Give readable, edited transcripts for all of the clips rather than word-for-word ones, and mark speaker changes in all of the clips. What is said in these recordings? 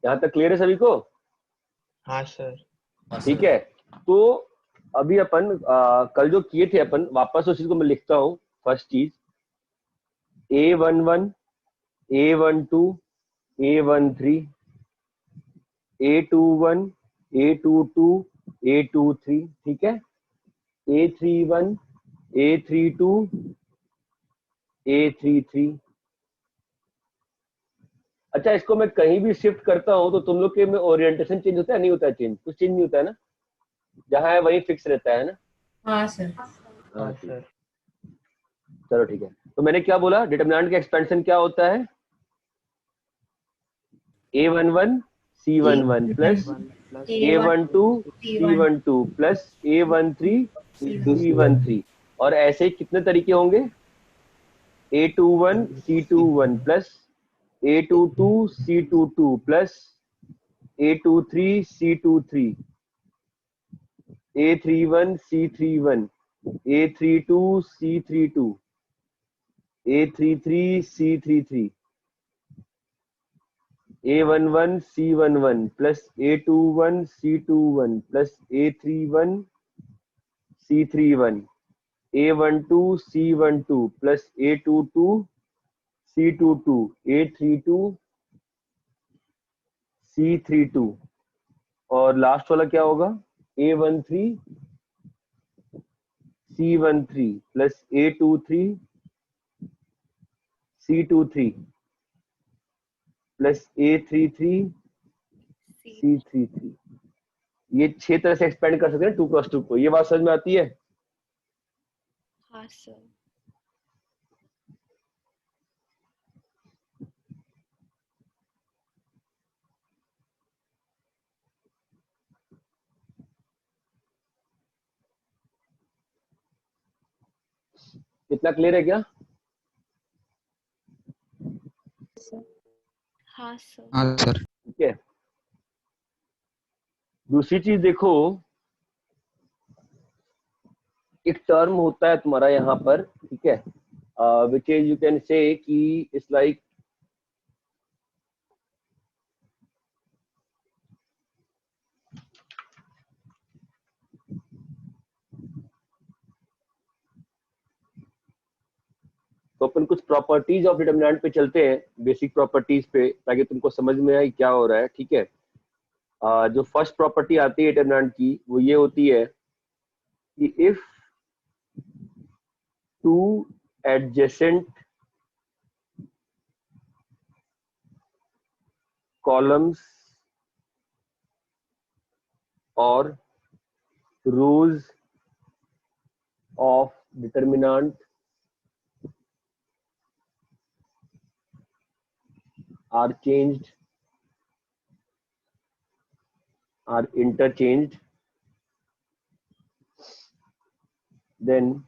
Speaker 1: यहाँ तक क्लियर है सभी को?
Speaker 2: हाँ सर।
Speaker 1: ठीक है, तो अभी अपन कल जो किए थे अपन, वापस उस चीज को मैं लिखता हूँ। फर्स्ट चीज A11, A12, A13, A21, A22, A23, ठीक है, A31, A32, A33। अच्छा, इसको मैं कहीं भी शिफ्ट करता हूँ तो तुम लोग के में ओरिएंटेशन चेंज होता है नहीं होता है? चेंज कुछ चेंज नहीं होता है ना? जहाँ है वही फिक्स रहता है ना?
Speaker 3: हाँ सर।
Speaker 2: हाँ सर।
Speaker 1: चलो ठीक है, तो मैंने क्या बोला, डिटरमिनेंट का एक्सपेंशन क्या होता है? A11 C11 plus A12 C12 plus A13 C13, और ऐसे कितने तरीके होंगे? A21 C21 plus A22 C22 plus A23 C23, A31 C31, A32 C32, A33 C33, A11 C11 plus A21 C21 plus A31 C31, A12 C12 plus A22 C22, A32 C32, और last वाला क्या होगा? A13 C13 plus A23 C23 plus A33 C33। ये 6 तरह से expand कर सकते हैं 2x2 को। ये बात समझ में आती है?
Speaker 4: हाँ सर।
Speaker 1: इतना क्लियर है क्या?
Speaker 4: हाँ सर।
Speaker 5: हाँ सर।
Speaker 1: ठीक है, दूसरी चीज देखो, एक टर्म होता है तुम्हारा यहाँ पर, ठीक है, which is you can say कि इट्स लाइक तो अपन कुछ प्रॉपर्टीज ऑफ डिटरमिनेंट पे चलते हैं, बेसिक प्रॉपर्टीज पे, ताकि तुमको समझ में आए क्या हो रहा है। ठीक है, जो फर्स्ट प्रॉपर्टी आती है डिटरमिनेंट की वो ये होती है कि इफ टू एडजेसेंट कॉलम्स और rows of determinant are changed, are interchanged, then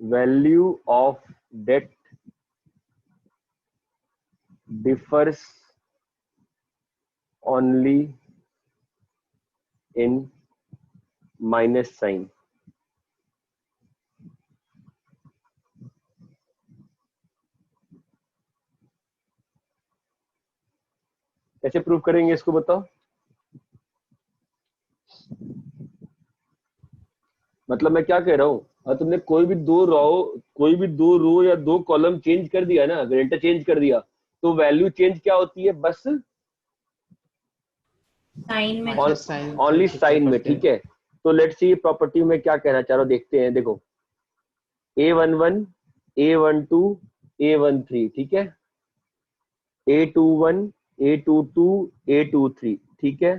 Speaker 1: value of debt differs only in minus sign। कैसे प्रूव करेंगे इसको बताओ? मतलब मैं क्या कह रहा हूँ, अगर तुमने कोई भी दो रो या दो कॉलम चेंज कर दिया ना, अगर इंटरचेंज कर दिया, तो वैल्यू चेंज क्या होती है? बस
Speaker 3: साइन में,
Speaker 1: ओनली साइन में। ठीक है, तो लेट्स सी प्रॉपर्टी में क्या कहना चाह रहा हूं, देखते हैं। देखो A11 A12 A13, ठीक है, A21 A22 A23, ठीक है,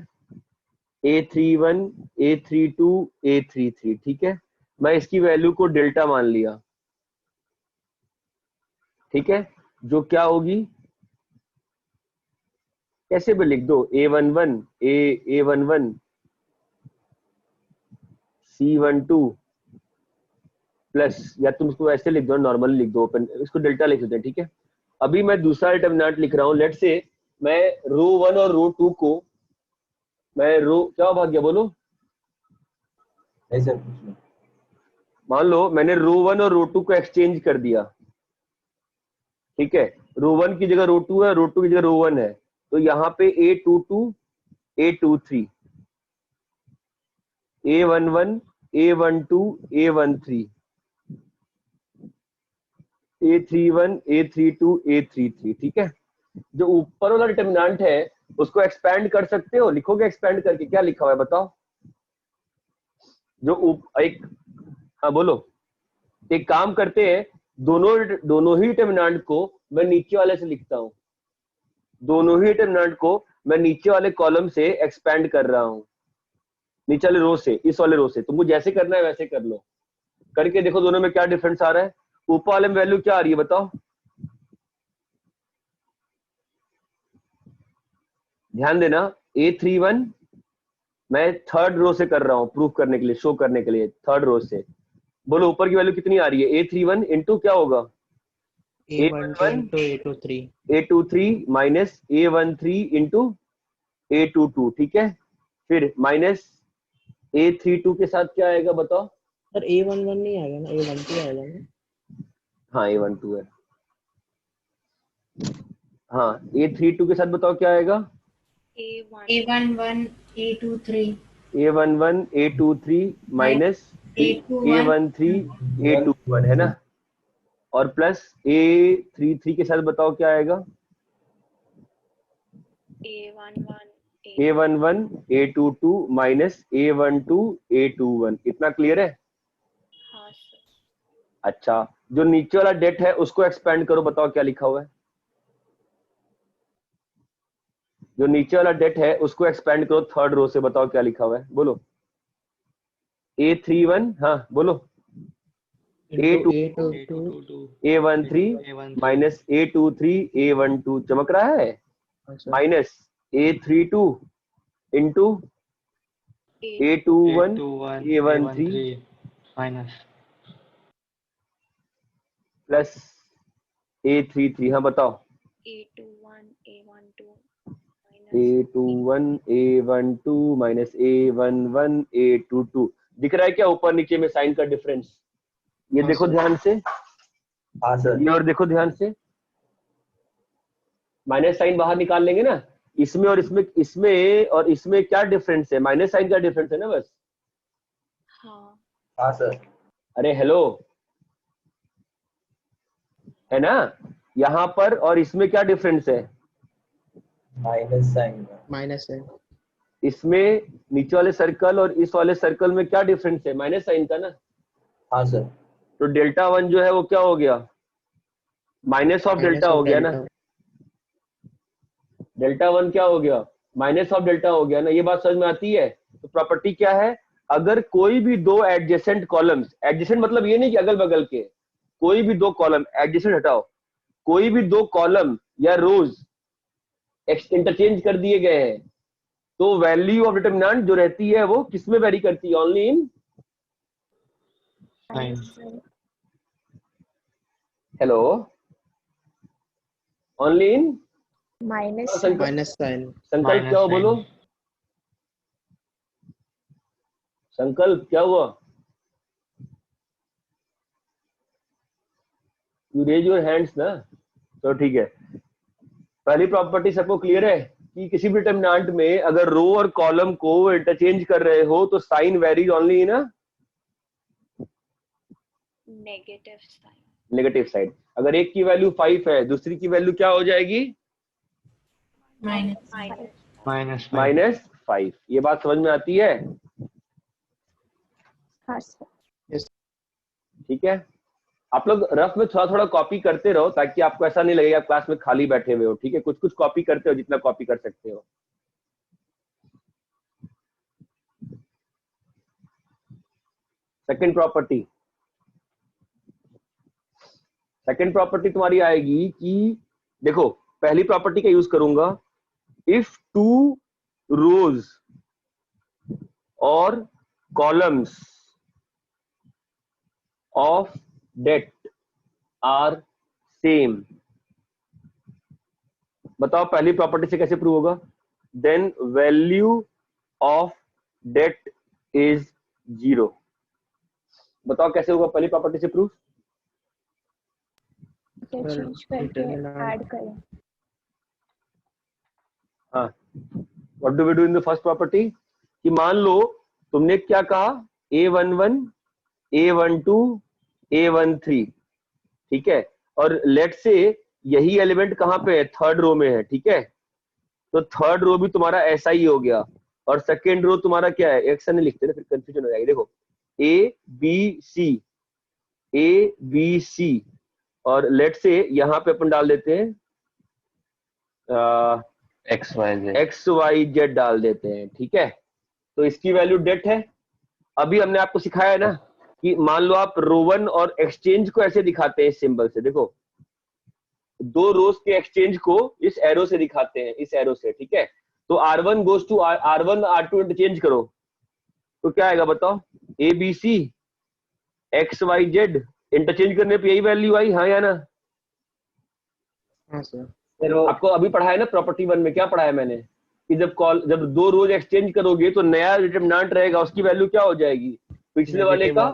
Speaker 1: A31 A32 A33, ठीक है, मैं इसकी वैल्यू को डेल्टा मान लिया। ठीक है, जो क्या होगी, कैसे भी लिख दो, A11 A11 C12 प्लस, या तुम इसको ऐसे लिख दो, नॉर्मली लिख दो, ओपन इसको डेल्टा लिख देते हैं। ठीक है, अभी मैं दूसरा डिटरमिनेंट लिख रहा हूं। लेट्स से मैं रो 1 और रो 2 को, मैं रो, क्या भाग गया बोलो?
Speaker 6: ऐसे
Speaker 1: मान लो मैंने रो 1 और रो 2 को एक्सचेंज कर दिया। ठीक है, रो 1 की जगह रो 2 है, रो 2 की जगह रो 1 है, तो यहाँ पे A22 A23 A11 A12 A13 A31 A32 A33, ठीक है। जो ऊपर वाला डिटरमिनेंट है उसको एक्सपैंड कर सकते हो, लिखोगे एक्सपैंड करके, क्या लिखा हुआ है बताओ। जो एक, हाँ बोलो। एक काम करते हैं, दोनों ही डिटरमिनेंट को मैं नीचे वाले से लिखता हूं, दोनों ही डिटरमिनेंट को मैं नीचे वाले कॉलम से एक्सपैंड कर रहा हूं, नीचे वाले रो से, इस वाले रो से। तुमको जैसे करना है वैसे कर लो, करके देखो दोनों में क्या डिफरेंस आ रहा है। ऊपर वाले में वैल्यू क्या आ रही है बताओ, ध्यान देना। A31 मैं थर्ड रो से कर रहा हूं, प्रूफ करने के लिए, शो करने के लिए, थर्ड रो से। बोलो ऊपर की वैल्यू कितनी आ रही है। A31 इंटू क्या होगा,
Speaker 2: A12 into A23.
Speaker 1: A23 minus A13 into A22, ठीक है। फिर माइनस A32 के साथ क्या आएगा बताओ।
Speaker 2: सर A11 नहीं आएगा ना, A12 आएगा ना।
Speaker 1: हाँ A12 है, हाँ A32 के साथ बताओ क्या आएगा।
Speaker 3: A11 A23
Speaker 1: A11 A23 minus
Speaker 3: A21
Speaker 1: A13 A21 है ना, और प्लस A33 के साथ बताओ क्या आएगा। A11 A22 minus A12 A21, इतना क्लियर है।
Speaker 4: हाँ सर।
Speaker 1: अच्छा, जो नीचे वाला डेट है उसको एक्सपेंड करो, बताओ क्या लिखा हुआ है। जो नीचे वाला डेट है उसको एक्सपेंड करो थर्ड रो से, बताओ क्या लिखा हुआ है, बोलो। A31, हाँ बोलो।
Speaker 2: Into
Speaker 1: A22
Speaker 2: A22.
Speaker 1: A13 minus A23 A12, चमक रहा है,
Speaker 2: हाँ sir.
Speaker 1: Minus A32 into A21 A13
Speaker 5: minus
Speaker 1: plus A33, हाँ बताओ।
Speaker 4: A21 A12
Speaker 1: A21 A12 minus A11 A22, दिख रहा है क्या ऊपर नीचे में साइन का डिफरेंस। ये
Speaker 2: हाँ
Speaker 1: देखो
Speaker 2: सर।
Speaker 1: ध्यान से,
Speaker 5: हाँ सर।
Speaker 1: ये और देखो ध्यान से, माइनस साइन बाहर निकाल लेंगे ना, इसमें और इसमें और इसमें क्या डिफरेंस है, माइनस साइन का डिफरेंस है ना बस।
Speaker 4: हाँ
Speaker 5: हाँ सर।
Speaker 1: अरे हेलो, है ना। यहाँ पर और इसमें क्या डिफरेंस है,
Speaker 5: माइनस साइन।
Speaker 2: माइनस है।
Speaker 1: इसमें नीचे वाले सर्कल और इस वाले सर्कल में क्या डिफरेंस है, माइनस साइन का ना।
Speaker 5: हाँ सर।
Speaker 1: तो डेल्टा वन जो है वो क्या हो गया, माइनस ऑफ डेल्टा हो गया ना। डेल्टा वन क्या हो गया, माइनस ऑफ डेल्टा हो गया ना। ये बात समझ में आती है। तो प्रॉपर्टी क्या है, अगर कोई भी दो एडजेसेंट कॉलम्स, एडजेसेंट मतलब ये नहीं कि अगल बगल के, कोई भी दो कॉलम, एडजेसेंट हटाओ, कोई भी दो कॉलम या रोज इंटरचेंज कर दिए गए हैं, तो वैल्यू ऑफ डिटरमिनेंट जो रहती है वो किसमें वेरी करती है, only in, hello, only in
Speaker 4: minus
Speaker 2: minus sign.
Speaker 1: संकल्प क्या हो बोलो, संकल्प क्या हुआ, यू रेज योर हैंड्स ना। तो ठीक है, पहली प्रॉपर्टी सबको क्लियर है कि किसी भी डिटरमिनेंट में अगर रो और कॉलम को इंटरचेंज कर रहे हो तो sign varies only in
Speaker 4: negative sign.
Speaker 1: Negative side. अगर एक की वैल्यू 5 है, दूसरी की वैल्यू क्या हो जाएगी,
Speaker 3: माइनस
Speaker 1: -5। ये बात समझ में आती है।
Speaker 4: हाँ सर।
Speaker 1: ठीक है, आप लोग रफ में थोड़ा थोड़ा कॉपी करते रहो ताकि आपको ऐसा नहीं लगेगा क्लास में खाली बैठे हुए हो। ठीक है, कुछ कुछ कॉपी करते हो जितना कॉपी कर सकते हो। सेकंड प्रॉपर्टी तुम्हारी आएगी कि देखो, पहली प्रॉपर्टी का यूज करूंगा, इफ टू रोज और columns of det are same. बताओ पहली प्रॉपर्टी से कैसे प्रूव होगा, then value of det is 0। बताओ कैसे होगा पहली प्रॉपर्टी से प्रूफ,
Speaker 4: चेंज करके ऐड करें।
Speaker 1: हाँ, what do we do in the first property कि मान लो तुमने क्या कहा A11 A12 A13, ठीक है, और लेट से यही एलिमेंट कहाँ पे है, थर्ड रो में है, ठीक है, तो थर्ड रो भी तुम्हारा ऐसा ही हो गया और सेकेंड रो तुम्हारा क्या है, एक नहीं लिखते ना फिर कंफ्यूजन हो जाएगी। देखो A B C और लेट से यहाँ पे अपन डाल देते हैं XYZ डाल देते हैं, ठीक है, तो इसकी वैल्यू डेट है। अभी हमने आपको सिखाया है ना कि मान लो आप रो वन और एक्सचेंज को ऐसे दिखाते हैं इस सिंबल से, देखो दो रोज के एक्सचेंज को इस एरो से दिखाते हैं, इस एरो से, ठीक है, तो R1 goes to R1 R2 interchange करो तो क्या आएगा बताओ, ABC XYZ इंटरचेंज करने पे यही वैल्यू आई, हाँ या ना?
Speaker 2: हाँ सर।
Speaker 1: आपको अभी पढ़ा है ना प्रॉपर्टी वन में, क्या पढ़ा है मैंने कि जब दो रोज एक्सचेंज करोगे तो नया डिटरमिनेंट रहेगा, उसकी वैल्यू क्या हो जाएगी, पिछले वाले का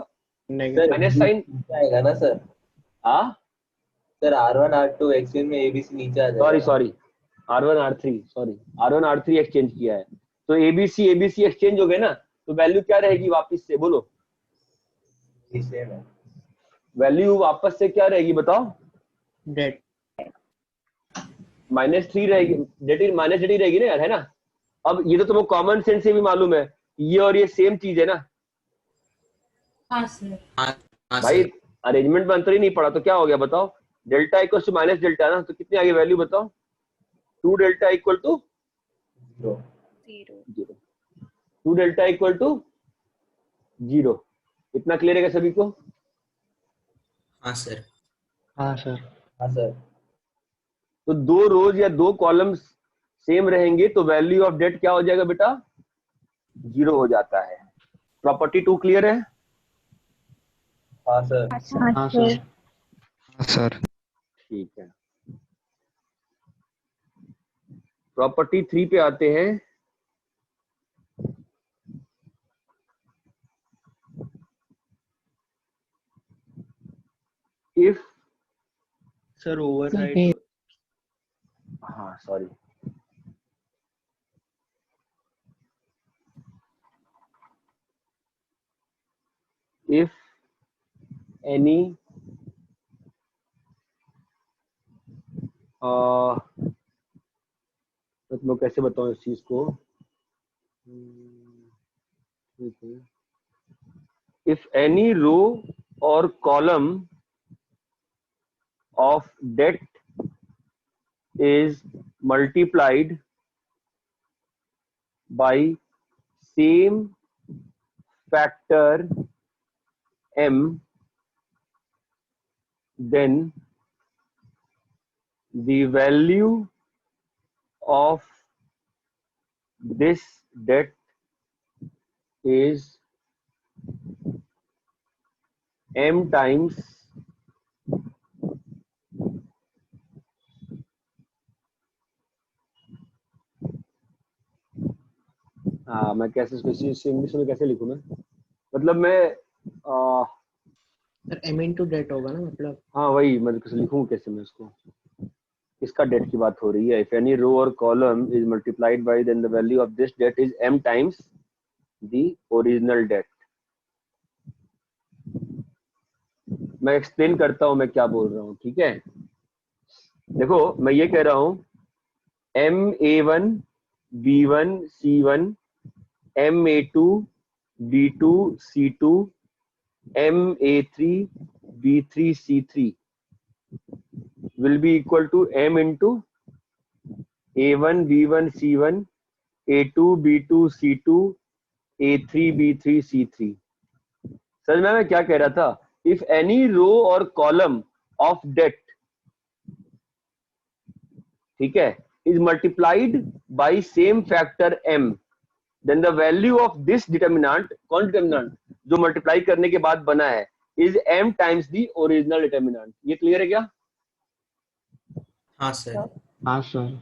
Speaker 1: माइनस साइन
Speaker 5: आएगा ना सर?
Speaker 1: हाँ
Speaker 5: सर R1 R2 एक्सचेंज में ABC नीचे आ जाएगा।
Speaker 1: सॉरी R1 R3 एक्सचेंज किया है तो ABC एक्सचेंज हो गए ना, तो वैल्यू क्या रहेगी वापस से बोलो,
Speaker 5: सेम है।
Speaker 1: वैल्यू वापस से क्या रहेगी बताओ,
Speaker 2: डेट
Speaker 1: -3 रहेगी, -3 रहेगी ना यार, है ना? अब ये तो तुमको कॉमन सेंस से भी मालूम है, ये और ये सेम चीज है ना?
Speaker 3: हाँ सर।
Speaker 1: भाई अरेंजमेंट में अंतर ही नहीं पड़ा तो क्या हो गया बताओ, delta equal to minus delta ना, तो कितनी आगे वैल्यू बताओ, 2 delta equal to
Speaker 4: 0
Speaker 1: 0, 2 delta equal to 0। इतना क्लियर है क्या सभी को?
Speaker 6: हाँ सर।
Speaker 2: हाँ सर।
Speaker 5: हाँ सर।
Speaker 1: तो दो रोज या दो कॉलम्स सेम रहेंगे तो वैल्यू ऑफ डेट क्या हो जाएगा बेटा, 0 हो जाता है। प्रॉपर्टी 2 क्लियर है?
Speaker 5: हाँ सर।
Speaker 2: हाँ सर।
Speaker 6: हाँ सर।
Speaker 1: ठीक है, प्रॉपर्टी 3 पे आते हैं। इफ
Speaker 2: सर ओवरराइड,
Speaker 1: हाँ सॉरी, if any मतलब कैसे बताऊं इस चीज को, ठीक है, if any row or column of debt is multiplied by same factor m, then the value of this debt is m times मैं कैसे इंग्लिश में कैसे लिखूं मैं, मतलब मैं
Speaker 2: सर एम इनटू डेट होगा ना, मतलब
Speaker 1: हाँ वही मैं कैसे लिखूं, कैसे मैं इसको, इसका डेट की बात हो रही है। इफ एनी रो और column is multiplied by then the value of this det is m times the original det. मैं एक्सप्लेन करता हूं मैं क्या बोल रहा हूं, ठीक है? देखो मैं ये कह रहा हूं MA1 B1 C1 MA2 B2 C2 MA3 B3 C3 will be equal to m into A1 B1 C1 A2 B2 C2 A3 B3 C3। समझ में मैं क्या कह रहा था? इफ एनी रो और कॉलम ऑफ डेट, ठीक है, is multiplied by same factor m, then the value of this determinant, कौन डिटर्मिनेंट जो मल्टीप्लाई करने के बाद बना है, is m times the original determinant. ये क्लियर है क्या?
Speaker 6: हाँ सर।
Speaker 2: हाँ सर।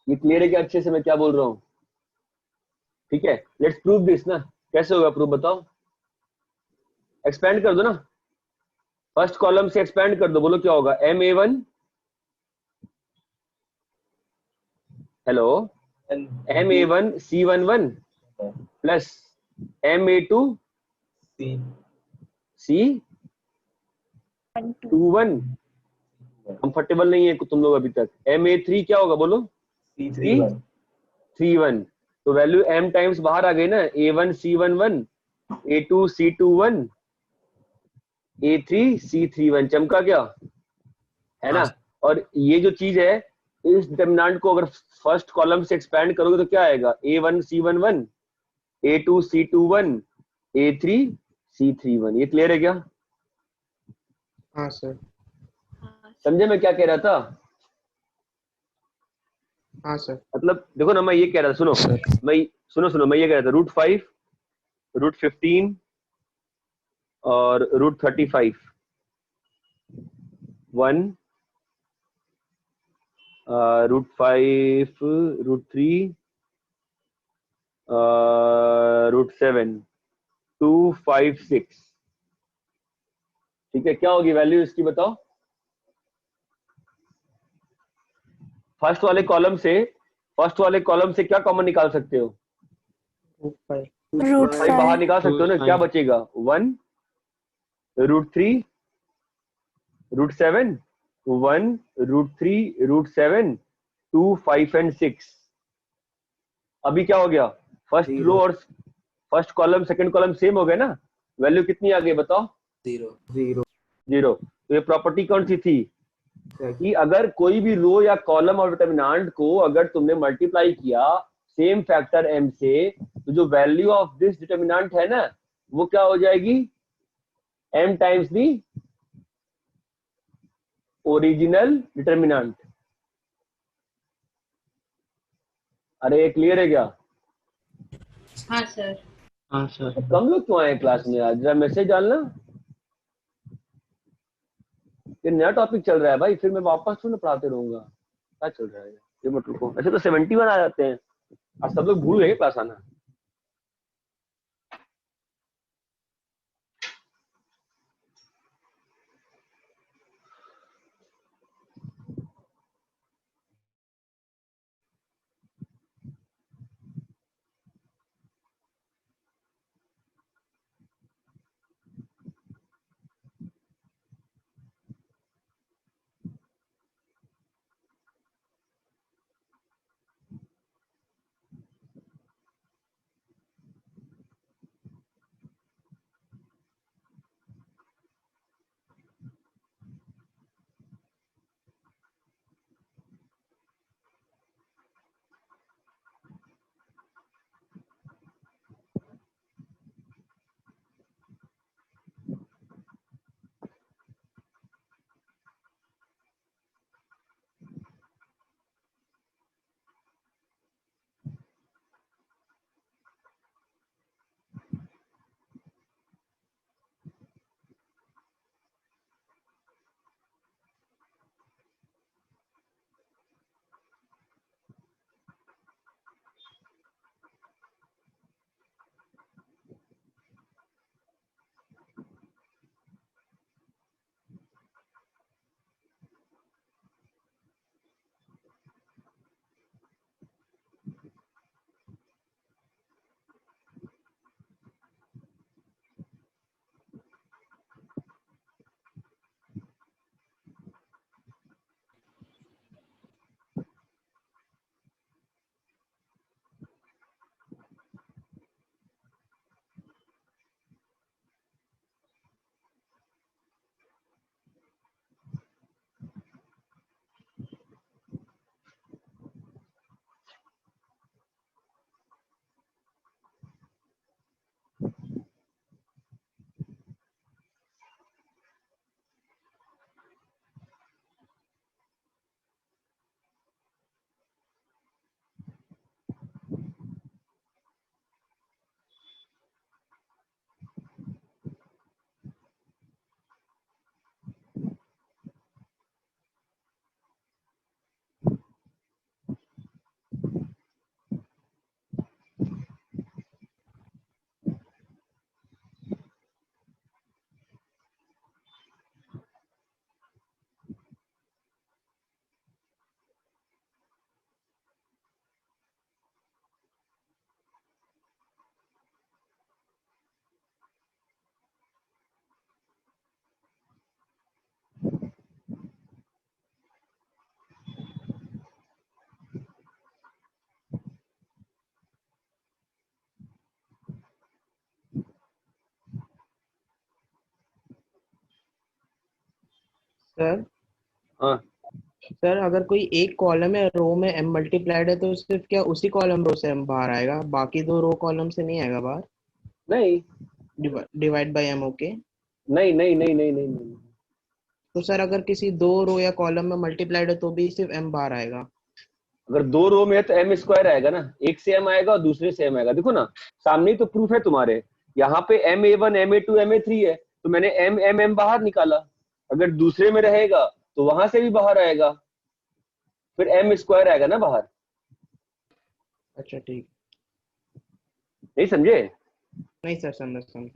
Speaker 1: ये क्लियर है क्या अच्छे से मैं क्या बोल रहा हूँ? ठीक है, लेट्स प्रूव दिस ना, कैसे होगा प्रूव बताओ? एक्सपेंड कर दो ना, फर्स्ट कॉलम से एक्सपेंड कर दो, बोलो क्या होगा? MA1, hello, MA1 C11 plus MA2
Speaker 5: C
Speaker 1: C21, comfortable नहीं है तुम लोग अभी तक। MA3 क्या होगा बोलो?
Speaker 5: C31
Speaker 1: 31। तो वैल्यू m टाइम्स बाहर आ गई ना, A1 C11, A2 C21, A3 C31, चमका क्या है ना? और ये जो चीज है, इस डिटरमिनेंट को अगर फर्स्ट कॉलम से एक्सपेंड करोगे तो क्या आएगा? A1 C11, A2 C21, A3 C31। ये क्लियर है क्या?
Speaker 2: हाँ सर।
Speaker 4: हाँ
Speaker 1: समझे मैं क्या कह रहा था?
Speaker 2: हाँ सर।
Speaker 1: मतलब देखो ना, मैं ये कह रहा था, सुनो सुनो, मैं ये कह रहा था √5, √15 और √35, 1, √5, √3, √7, 2, 5, 6। ठीक है, क्या होगी वैल्यू इसकी बताओ? फर्स्ट वाले कॉलम से क्या कॉमन निकाल सकते हो?
Speaker 2: √5
Speaker 1: √5 बाहर निकाल सकते हो ना, क्या बचेगा? 1, √3, √7, 1, √3, √7, 2, 5 एंड 6। अभी क्या हो गया? फर्स्ट रो और first column second column same हो गए ना, वैल्यू कितनी आ गई बताओ? 0। तो ये प्रॉपर्टी कौन सी थी कि अगर कोई भी रो या कॉलम और डिटरमिनेंट को अगर तुमने मल्टीप्लाई किया सेम फैक्टर m से, तो जो वैल्यू ऑफ दिस डिटरमिनेंट है ना, वो क्या हो जाएगी? m times the original determinant. अरे क्लियर है क्या?
Speaker 3: हाँ सर।
Speaker 2: हाँ सर।
Speaker 1: कम लोग क्यों आए क्लास में आज? जरा मैसेज डालना। ये नया टॉपिक चल रहा है भाई, फिर मैं वापस थोड़ा पढ़ाते रहूंगा। क्या चल रहा है ये मत रुको। ऐसे तो 71 आ जाते हैं, आज सब लोग भूल गए क्लास आना।
Speaker 2: सर
Speaker 1: हाँ,
Speaker 2: सर अगर कोई एक कॉलम है रो में m मल्टीप्लाइड है तो सिर्फ क्या उसी कॉलम रो से m बाहर आएगा, बाकी दो रो कॉलम से नहीं आएगा बाहर?
Speaker 1: नहीं
Speaker 2: डिवाइड बाय m, ओके।
Speaker 1: नहीं नहीं नहीं नहीं नहीं नहीं।
Speaker 2: तो सर अगर किसी दो रो या कॉलम में मल्टीप्लाइड है तो भी सिर्फ m बाहर आएगा?
Speaker 1: अगर दो रो में है तो एम स्क्वायर आएगा ना, एक से एम आएगा और दूसरे से एम आएगा। देखो ना, सामने ही तो प्रूफ है तुम्हारे, यहाँ पे MA1 MA2 MA3 है, तो मैंने एम एम एम बाहर निकाला। अगर दूसरे में रहेगा तो वहां से भी बाहर आएगा, फिर एम स्क्वायर आएगा ना बाहर।
Speaker 2: अच्छा ठीक।
Speaker 1: नहीं समझे?
Speaker 2: नहीं सर, समझ।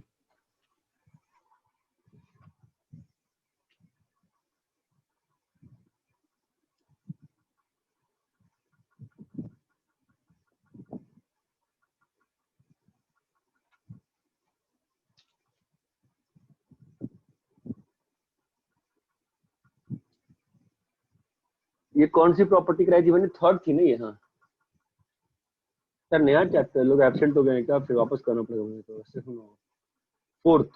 Speaker 1: ये कौन सी प्रॉपर्टी कराई थी मैंने? थर्ड थी ना ये? हाँ सर, नया चैप्टर, लोग एब्सेंट हो गए हैं क्या? फिर वापस करना पड़ेगा मुझे तो। वैसे सुनो, फोर्थ।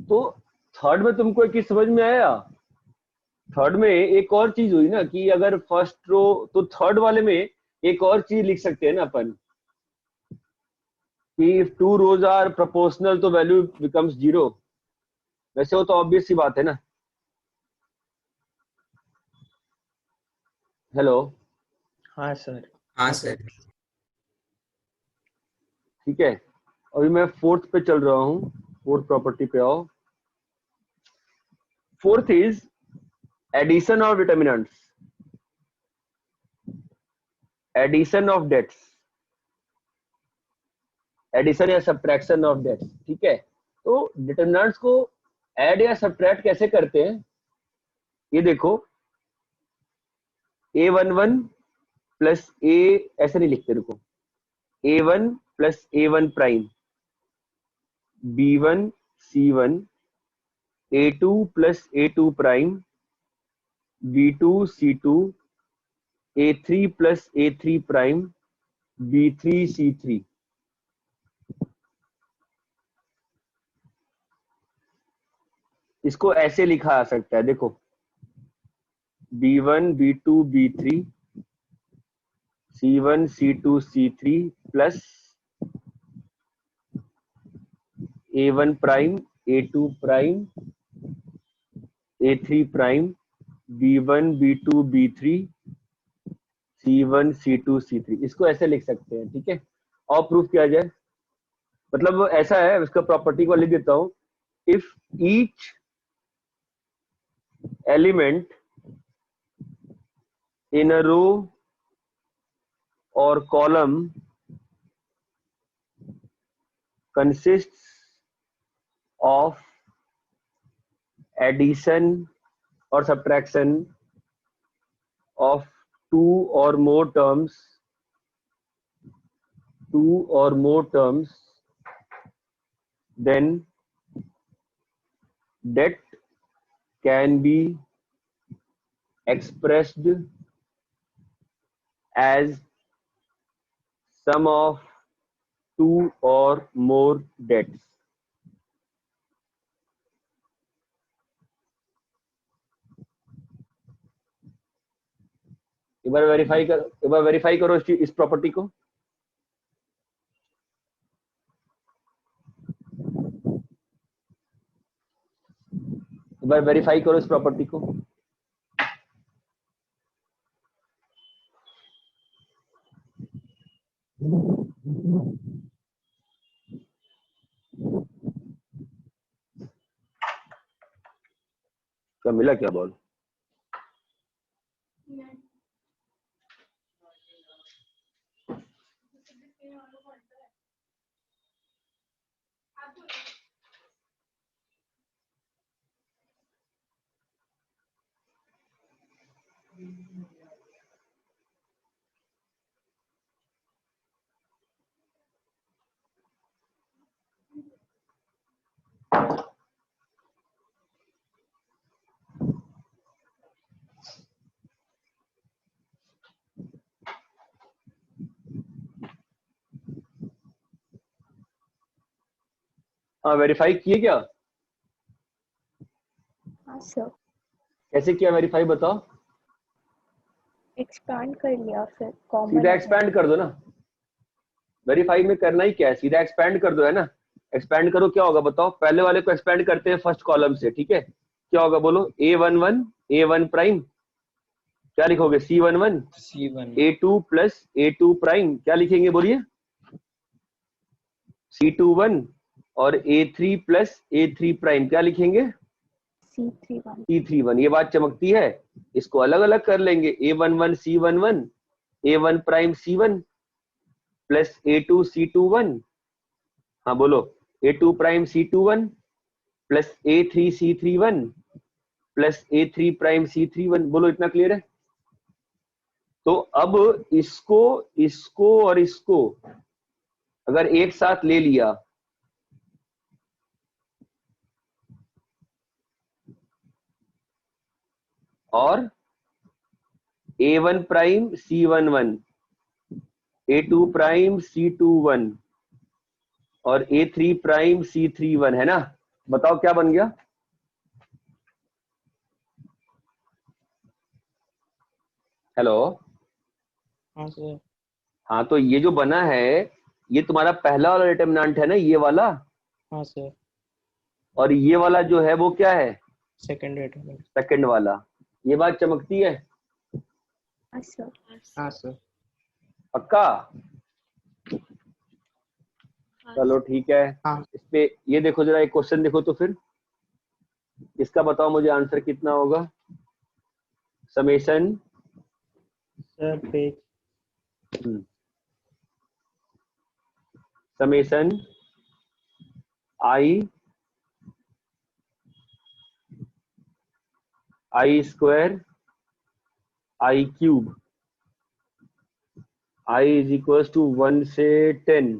Speaker 1: तो थर्ड में तुमको एक चीज समझ में आया? थर्ड में एक और चीज हुई ना कि अगर फर्स्ट रो, तो थर्ड वाले में एक और चीज लिख सकते हैं ना अपन कि if two rows are proportional तो वैल्यू बिकम्स जीरो। वैसे वो तो ऑब्वियस सी बात है ना। हेलो,
Speaker 2: हाँ सर।
Speaker 6: हाँ सर।
Speaker 1: ठीक है। अभी मैं फोर्थ पे चल रहा हूँ, फोर्थ प्रॉपर्टी पे आओ। Fourth is addition of determinants, addition of dets, addition या सब्ट्रैक्शन ऑफ डेट्स। ठीक है, तो डिटर्मिनेंट्स को ऐड या सब्ट्रैक्ट कैसे करते हैं ये देखो। A11 प्लस ए, ऐसे नहीं लिखते, रुको। A1 plus A1 prime, B1 C1, A2 plus A2 prime, B2 C2, A3 plus A3 prime, B3 C3। इसको ऐसे लिखा जा सकता है, देखो, B1 B2 B3, C1 C2 C3 plus A1 prime, A2 prime, A3 prime, B1 B2 B3, C1 C2 C3। इसको ऐसे लिख सकते हैं, ठीक है। और प्रूफ किया जाए, मतलब ऐसा है, इसका प्रॉपर्टी को लिख देता हूं। If each element in a row or column consists of addition or subtraction of two or more terms, then that can be expressed as sum of two or more debts। एक बार verify करो इस property को। एक बार verify करो इस property को। क्या मिला, क्या बोल? हाँ वेरीफाई किए क्या?
Speaker 4: हाँ सर,
Speaker 1: कैसे किया वेरीफाई बताओ?
Speaker 4: एक्सपांड कर लिया फिर कॉमन
Speaker 1: सीधा एक्सपैंड कर दो ना, वेरीफाई में करना ही क्या है, सीधा एक्सपैंड कर दो, है ना। एक्सपैंड करो, क्या होगा बताओ? पहले वाले को एक्सपैंड करते हैं फर्स्ट कॉलम से, ठीक है। क्या होगा बोलो? A11 A1 प्राइम, क्या लिखोगे? C11
Speaker 6: C1
Speaker 1: A2 plus A2 prime, क्या लिखेंगे बोलिए? C21 और A3 प्लस A3 प्राइम, क्या लिखेंगे?
Speaker 4: C31
Speaker 1: C31। ये बात चमकती है। इसको अलग अलग कर लेंगे, A11 C11 A1 prime C1 plus A2 C21, हाँ बोलो, A2 prime C21 plus A3 C31 plus A3 prime C31, बोलो इतना क्लियर है? तो अब इसको इसको और इसको अगर एक साथ ले लिया और A1 prime C11 A2 prime C21 और A3 प्राइम C31, है ना। बताओ क्या बन गया? हेलो।
Speaker 2: हाँ सर।
Speaker 1: हाँ तो ये जो बना है ये तुम्हारा पहला वाला डिटरमिनेंट है ना, ये वाला।
Speaker 2: हाँ सर।
Speaker 1: और ये वाला जो है वो क्या है?
Speaker 2: Second determinant.
Speaker 1: सेकंड वाला। ये बात चमकती है?
Speaker 4: हाँ सर।
Speaker 2: हाँ सर।
Speaker 1: पक्का? चलो ठीक है।
Speaker 2: हाँ।
Speaker 1: इस पे ये देखो जरा, एक क्वेश्चन देखो तो फिर इसका बताओ मुझे आंसर कितना होगा। Summation
Speaker 2: sir page
Speaker 1: summation i square i cube i is equal to 1 से 10।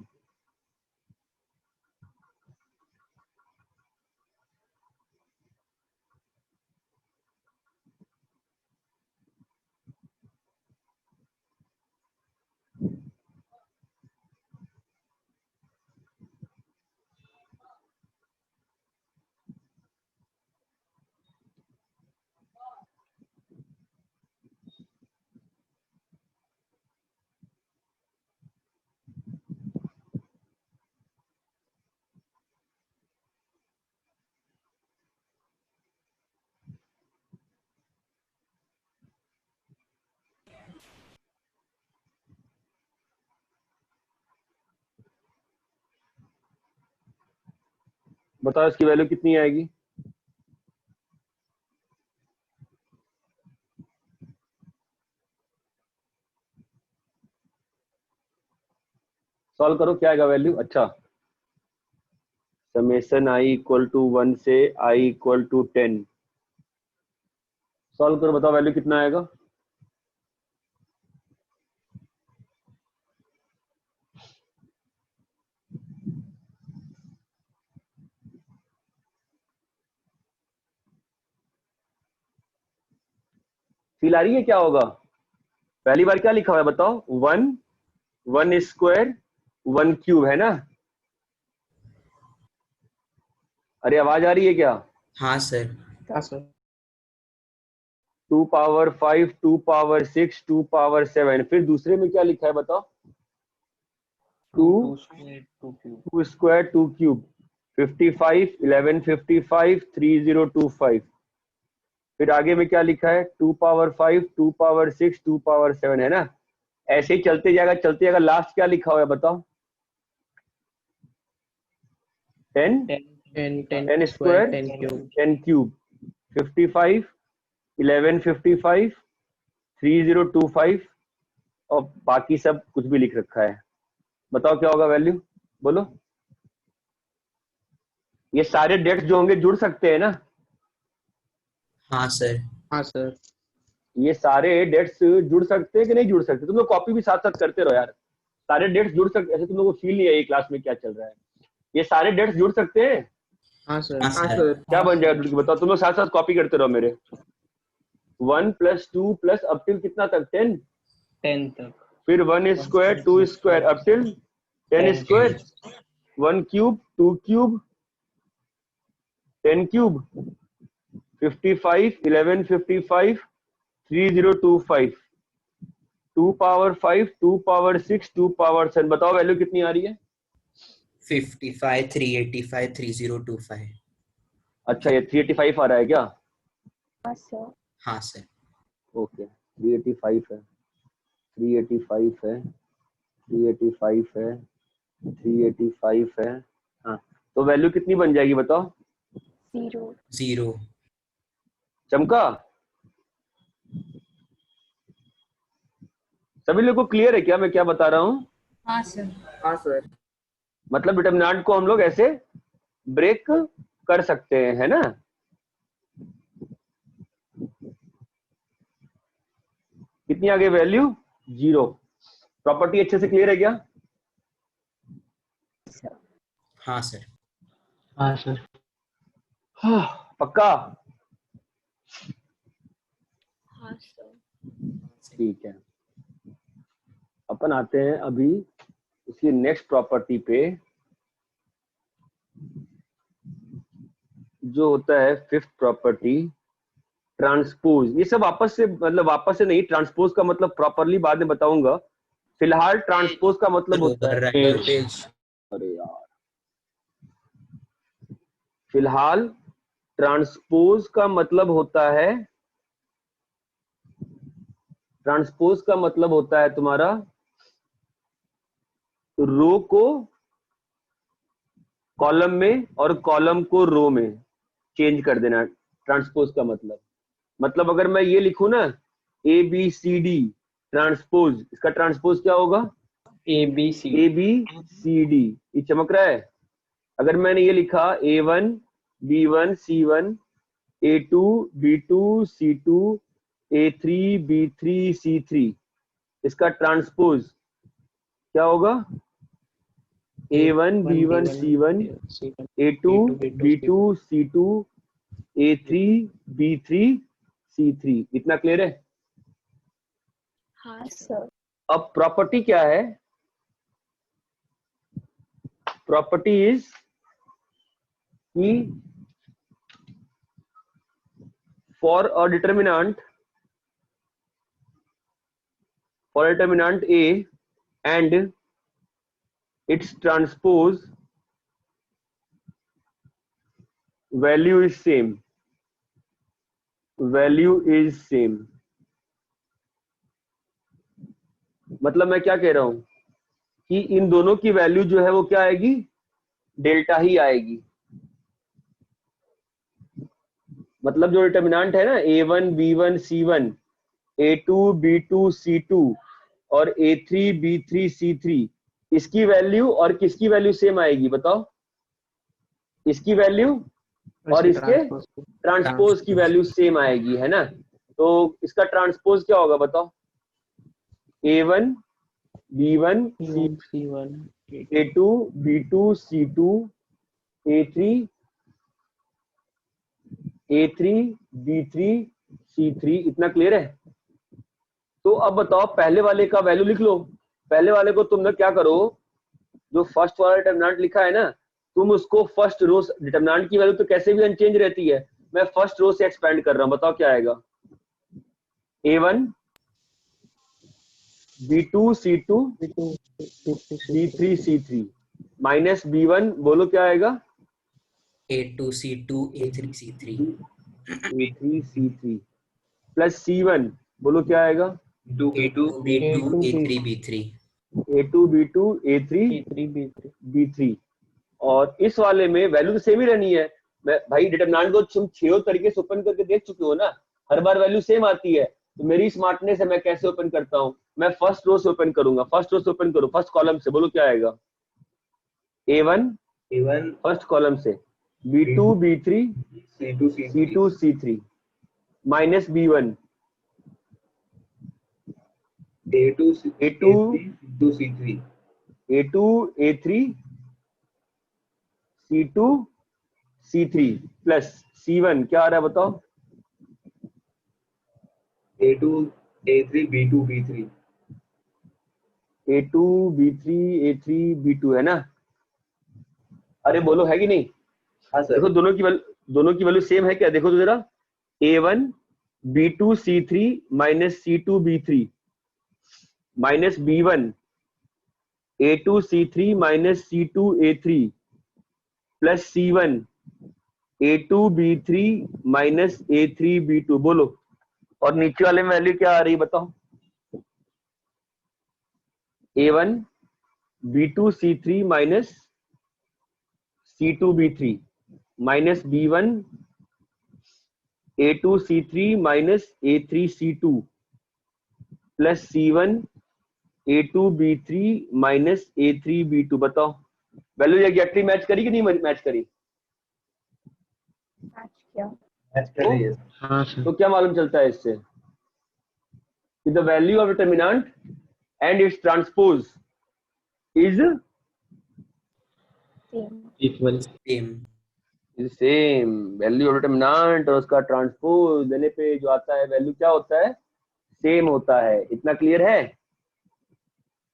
Speaker 1: बताओ इसकी वैल्यू कितनी आएगी? सॉल्व करो, क्या आएगा वैल्यू? अच्छा, समेशन आई इक्वल टू 1 से आई इक्वल टू 10। सॉल्व करो, बताओ वैल्यू कितना आएगा? फील आ रही है? क्या होगा? पहली बार क्या लिखा हुआ है बताओ? 1 स्क्वायर 1 क्यूब, है ना। अरे आवाज आ रही है क्या?
Speaker 6: हाँ सर।
Speaker 2: हाँ सर।
Speaker 1: 2 power 5 2 power 6 2 power 7। फिर दूसरे में क्या लिखा है बताओ? 2 स्क्वायर 2 क्यूब 55 11 55 3025। फिर आगे में क्या लिखा है? 2 पावर 5 2 पावर 6 2 पावर 7, है ना। ऐसे ही चलते जाएगा चलते जाएगा। लास्ट क्या लिखा हुआ है बताओ? 10 स्क्वायर 10 क्यूब 55 11 55 3025 और बाकी सब कुछ भी लिख रखा है। बताओ क्या होगा वैल्यू? बोलो। ये सारे डेट्स जो होंगे जुड़ सकते हैं ना?
Speaker 6: हाँ सर।
Speaker 2: हाँ सर।
Speaker 1: ये सारे डेट्स जुड़ सकते हैं कि नहीं जुड़ सकते? तुम लोग कॉपी भी साथ साथ करते रहो यार। सारे डेट्स जुड़ सकते, ऐसे तुम लोगों को फील नहीं है ये क्लास में क्या चल रहा है। ये सारे डेट्स जुड़ सकते हैं?
Speaker 2: हाँ सर।
Speaker 6: हाँ सर।
Speaker 1: क्या बन जाएगा बताओ? तुम लोग साथ साथ कॉपी करते रहो मेरे। 1 प्लस 2 प्लस अप टिल कितना तक? 10
Speaker 2: तक।
Speaker 1: फिर 1 square 2 square up till 10 square 1 cube 2 cube 10 cube 55, 1155, 3025, 2 power 5, 2 power 6, 2 power 7। बताओ वैल्यू कितनी आ रही है?
Speaker 6: 55, 385, 3025।
Speaker 1: अच्छा, ये 385 आ रहा है क्या?
Speaker 4: हाँ सर।
Speaker 6: हाँ सर।
Speaker 1: ओके, 385 है, 385 है, 385 है, 385 है। हाँ, तो वैल्यू कितनी बन जाएगी बताओ?
Speaker 4: 0।
Speaker 6: 0।
Speaker 1: चमका? सभी लोगों को क्लियर है क्या मैं क्या बता रहा हूँ?
Speaker 3: हाँ सर।
Speaker 5: हाँ सर।
Speaker 1: मतलब डिटरमिनेंट को हम लोग ऐसे ब्रेक कर सकते हैं, है ना? कितनी आ गई वैल्यू? 0। प्रॉपर्टी अच्छे से क्लियर है क्या?
Speaker 4: सर।
Speaker 6: हाँ सर।
Speaker 2: हाँ सर।
Speaker 1: हाँ, पक्का?
Speaker 4: हाँ सर।
Speaker 1: ठीक है, अपन आते हैं अभी उसकी नेक्स्ट प्रॉपर्टी पे, जो होता है फिफ्थ प्रॉपर्टी, ट्रांसपोज। ये सब वापस से, मतलब वापस से नहीं, ट्रांसपोज का मतलब प्रॉपरली बाद में बताऊंगा। फिलहाल ट्रांसपोज का मतलब होता है,
Speaker 6: राइट पेज।
Speaker 1: अरे यार, फिलहाल ट्रांसपोज का मतलब होता है, ट्रांसपोज का मतलब होता है तुम्हारा रो को कॉलम में और कॉलम को रो में चेंज कर देना। ट्रांसपोज का मतलब अगर मैं ये लिखूं ना, A B C D transpose, इसका ट्रांसपोज क्या होगा?
Speaker 2: A B C
Speaker 1: D. ये चमक रहा है? अगर मैंने ये लिखा A1 B1 C1, A2 B2 C2, A3 B3 C3, इसका ट्रांसपोज क्या होगा? A1 B1 C1, A2 B2 C2, A3 B3 C3। इतना क्लियर है?
Speaker 4: हाँ सर।
Speaker 1: अब प्रॉपर्टी क्या है? प्रॉपर्टी इज कि for a determinant A and its transpose value is same, मतलब मैं क्या कह रहा हूं कि इन दोनों की वैल्यू जो है वो क्या आएगी? डेल्टा ही आएगी। मतलब जो डिटर्मिनेंट है ना, A1 B1 C1, A2 B2 C2 और A3 B3 C3, इसकी वैल्यू और किसकी वैल्यू सेम आएगी बताओ? इसकी वैल्यू और इसके ट्रांसपोज की वैल्यू सेम आएगी, है ना? तो इसका ट्रांसपोज क्या होगा बताओ? A1 B1
Speaker 2: C1
Speaker 1: A2 B2 C2 A3 B3 C3। इतना क्लियर है? तो अब बताओ, पहले वाले का वैल्यू लिख लो। पहले वाले को तुम ना क्या करो, जो फर्स्ट वाला डिटरमिनेंट लिखा है ना, तुम उसको फर्स्ट रो, डिटरमिनेंट की वैल्यू तो कैसे भी अनचेंज रहती है, मैं फर्स्ट रो से एक्सपेंड कर रहा हूं। बताओ क्या आएगा? A1 B2 C2 B3 C3 minus B1, बोलो क्या आएगा?
Speaker 6: A2 C2 A3 C3
Speaker 1: A3 C3 plus C1, बोलो क्या आएगा?
Speaker 6: A2 B2 A3 B3
Speaker 1: A2 B2 A3 B3। और इस वाले में वैल्यू तो सेम ही रहनी है। मैं भाई डिटरमिनेंट को तुम 6 तरीके से ओपन करके देख चुके हो ना, हर बार वैल्यू सेम आती है। तो मेरी स्मार्टनेस है, मैं कैसे ओपन करता हूं, मैं फर्स्ट रो से ओपन करूंगा। फर्स्ट रो से ओपन करो, फर्स्ट कॉलम से, बोलो क्या आएगा? A1 फर्स्ट कॉलम से, B2 B3 C2 C3 minus B1 A2 A3 C2 C3 plus C1 क्या आ रहा है बताओ?
Speaker 5: A2 A3 B2 B3
Speaker 1: A2 B3 A3 B2 है ना? अरे बोलो, है कि नहीं?
Speaker 5: हाँ सर।
Speaker 1: देखो दोनों की वैल्यू, दोनों की वैल्यू सेम है क्या, देखो तो जरा, A1 B2 C3 minus C2 B3 minus B1 A2 C3 minus C2 A3 plus C1 A2 B3 minus A3 B2। बोलो, और नीचे वाले में वैल्यू क्या आ रही बताओ, A1 B2 C3 minus C2 B3 minus B1 A2 C3 minus A3 C2 plus C1 A2 B3 minus A3 B2। बताओ value exactly match करी कि नहीं मैच करी?
Speaker 4: मैच किया।
Speaker 5: मैच कर रही है।
Speaker 2: हाँ सर।
Speaker 1: तो क्या मालूम चलता है इससे कि the value of determinant and it's transpose is
Speaker 4: same.
Speaker 2: Equal.
Speaker 6: Same.
Speaker 1: Same. Value of determinant और उसका ट्रांसपोज देने पे जो आता है वैल्यू क्या होता है, सेम होता है। इतना क्लियर है?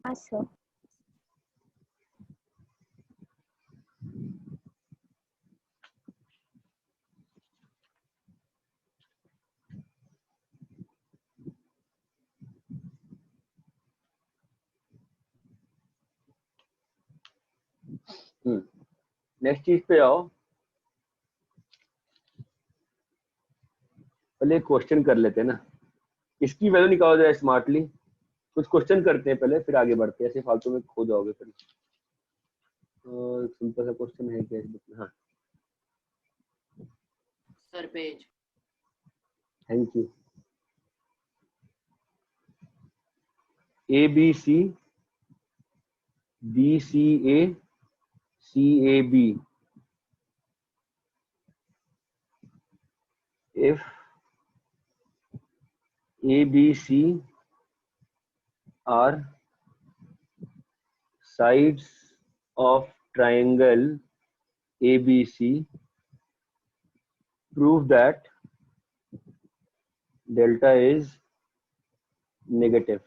Speaker 4: हाँ सर।
Speaker 1: नेक्स्ट चीज पे आओ, पहले क्वेश्चन कर लेते हैं ना, इसकी वैल्यू निकालो जाए स्मार्टली। कुछ क्वेश्चन करते हैं पहले, फिर आगे बढ़ते हैं, ऐसे फालतू में खो जाओगे फिर। सिंपल सा क्वेश्चन है क्या इसमें? हाँ
Speaker 3: sir page.
Speaker 1: Thank you. A B C B C A B if A, B, C are sides of triangle ABC, prove that delta is negative.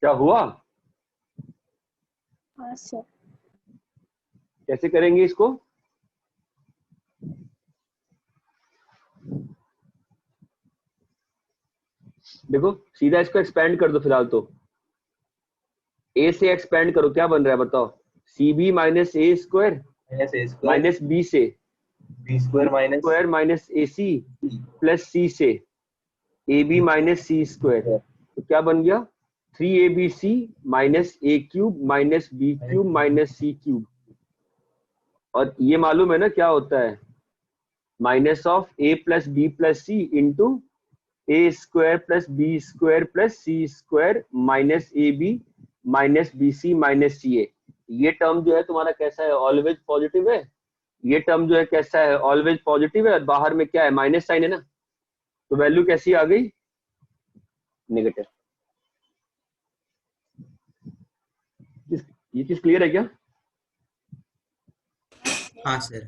Speaker 1: क्या हुआ?
Speaker 4: हाँ सर।
Speaker 1: कैसे करेंगे इसको? देखो सीधा इसको एक्सपेंड कर दो फिलहाल तो। ए से एक्सपेंड करो, क्या बन रहा है बताओ? C B minus A square
Speaker 5: minus A square
Speaker 1: minus B से
Speaker 5: B square minus
Speaker 1: square minus A C plus C से A B minus C square. तो क्या बन गया? 3ABC minus A cube minus B cube minus C cube. और ये मालूम है ना क्या होता है? Minus of A plus B plus C into A square plus B square plus C square minus A B minus B C minus C A. ये term जो है तुम्हारा कैसा है? ऑलवेज पॉजिटिव है। ये टर्म जो है कैसा है? ऑलवेज पॉजिटिव है। और बाहर में क्या है? माइनस साइन है ना, तो वैल्यू कैसी आ गई? नेगेटिव। ये चीज क्लियर है क्या?
Speaker 6: हाँ सर।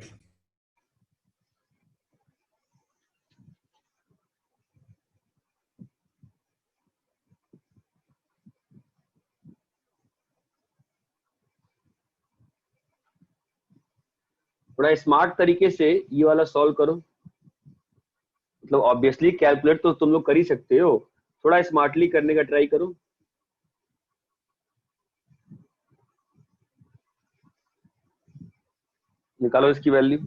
Speaker 1: थोड़ा स्मार्ट तरीके से ये वाला सॉल्व करो। मतलब ऑब्वियसली कैलकुलेट तो तुम लोग कर ही सकते हो, थोड़ा स्मार्टली करने का ट्राई करो। निकालो इसकी वैल्यू।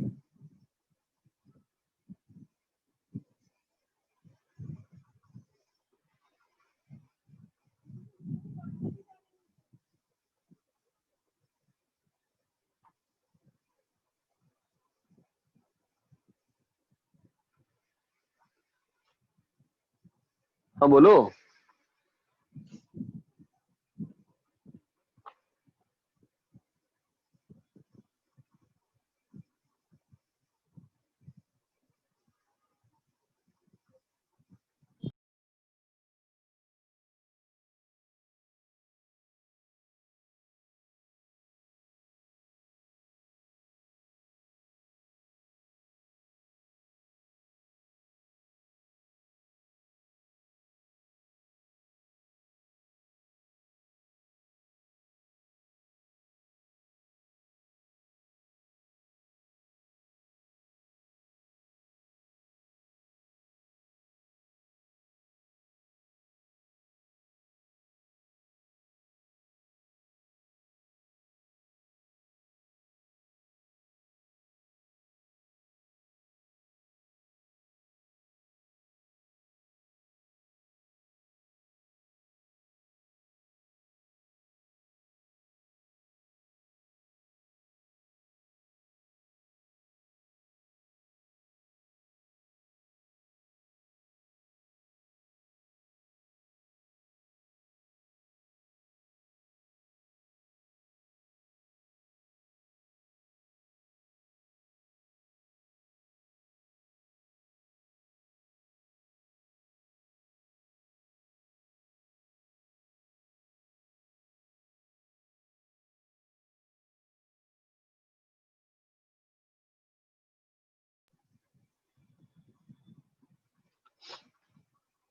Speaker 1: हाँ बोलो।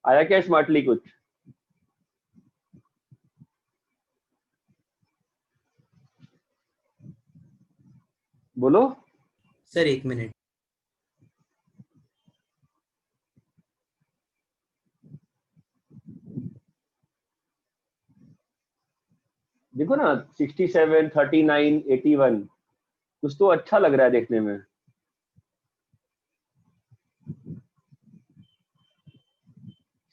Speaker 1: आया क्या स्मार्टली कुछ? बोलो।
Speaker 6: सर एक मिनट।
Speaker 1: देखो ना 67, 39, 81, कुछ तो अच्छा लग रहा है देखने में।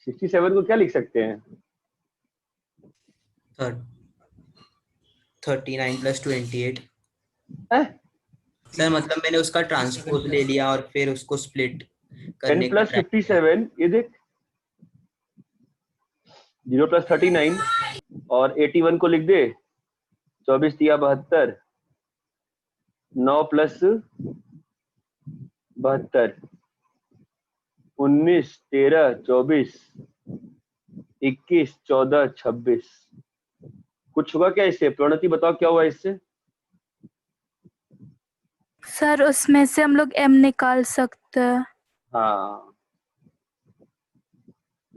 Speaker 1: सिक्सटी सेवन को क्या लिख सकते हैं?
Speaker 6: 39 + 28।
Speaker 1: हैं?
Speaker 6: सर मतलब मैंने उसका ट्रांसपोज ले लिया और फिर उसको स्प्लिट
Speaker 1: 10
Speaker 6: करने का
Speaker 1: प्लस
Speaker 6: ट्राई किया।
Speaker 1: 57, ये देख 0 + 39 और 81 को लिख दे। 24 दिया 72, 9 + 72, 19, 13, 24, 21, 14, 26। कुछ हुआ क्या इससे? प्रणति बताओ क्या हुआ इससे?
Speaker 7: सर उसमें से हम लोग m निकाल सकते हैं।
Speaker 1: हाँ,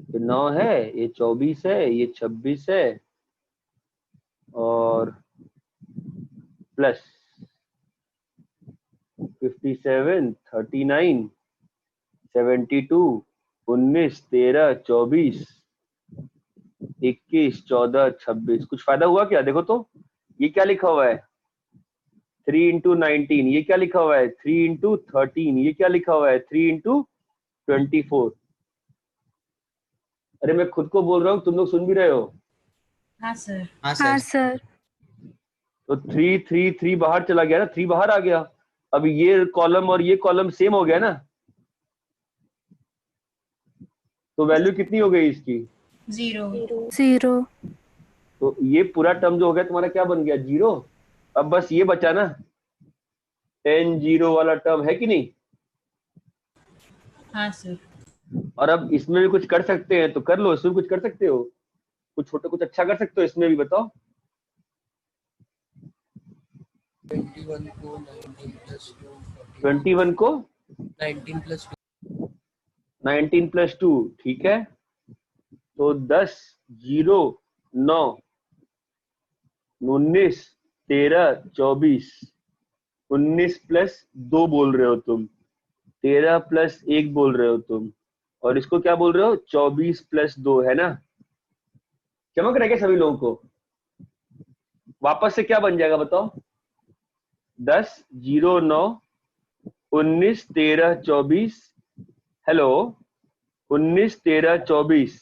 Speaker 1: ये 9 है, ये 24 है, ये 26 है और प्लस 57, 39, 72, 19, 13, 24, 21, 14, 26। कुछ फायदा हुआ क्या? देखो तो ये क्या लिखा हुआ है 3 × 19, ये क्या लिखा हुआ है 3 × 13, ये क्या लिखा हुआ है 3 × 24। अरे मैं खुद को बोल रहा हूँ, तुम लोग सुन भी रहे हो?
Speaker 3: हाँ सर।
Speaker 6: हाँ
Speaker 7: हाँ
Speaker 6: सर।
Speaker 7: सर।
Speaker 1: तो 3 3 3 बाहर चला गया ना, 3 बाहर आ गया। अब ये कॉलम और ये कॉलम सेम हो गया ना, तो वैल्यू कितनी हो गई इसकी?
Speaker 3: 0।
Speaker 7: 0।
Speaker 1: तो ये पूरा टर्म जो हो गया तुम्हारा क्या बन गया? 0। अब बस ये बचा ना 10 0 वाला टर्म, है कि नहीं?
Speaker 3: हाँ सर।
Speaker 1: और अब इसमें भी कुछ कर सकते हैं तो कर लो, इसमें भी कुछ कर सकते हो, कुछ छोटा कुछ अच्छा कर सकते हो इसमें भी, बताओ।
Speaker 2: 21 को 19 प्लस 2
Speaker 1: 21 को
Speaker 2: 19 प्लस
Speaker 1: 19 प्लस 2, ठीक है। तो 10 0 9 19 13 24, 19 प्लस 2 बोल रहे हो तुम, 13 प्लस 1 बोल रहे हो तुम, और इसको क्या बोल रहे हो 24 प्लस 2, है ना। चमक रहे क्या सभी लोगों को? वापस से क्या बन जाएगा बताओ? 10 0 9 19 13 24, हेलो 19 13 24,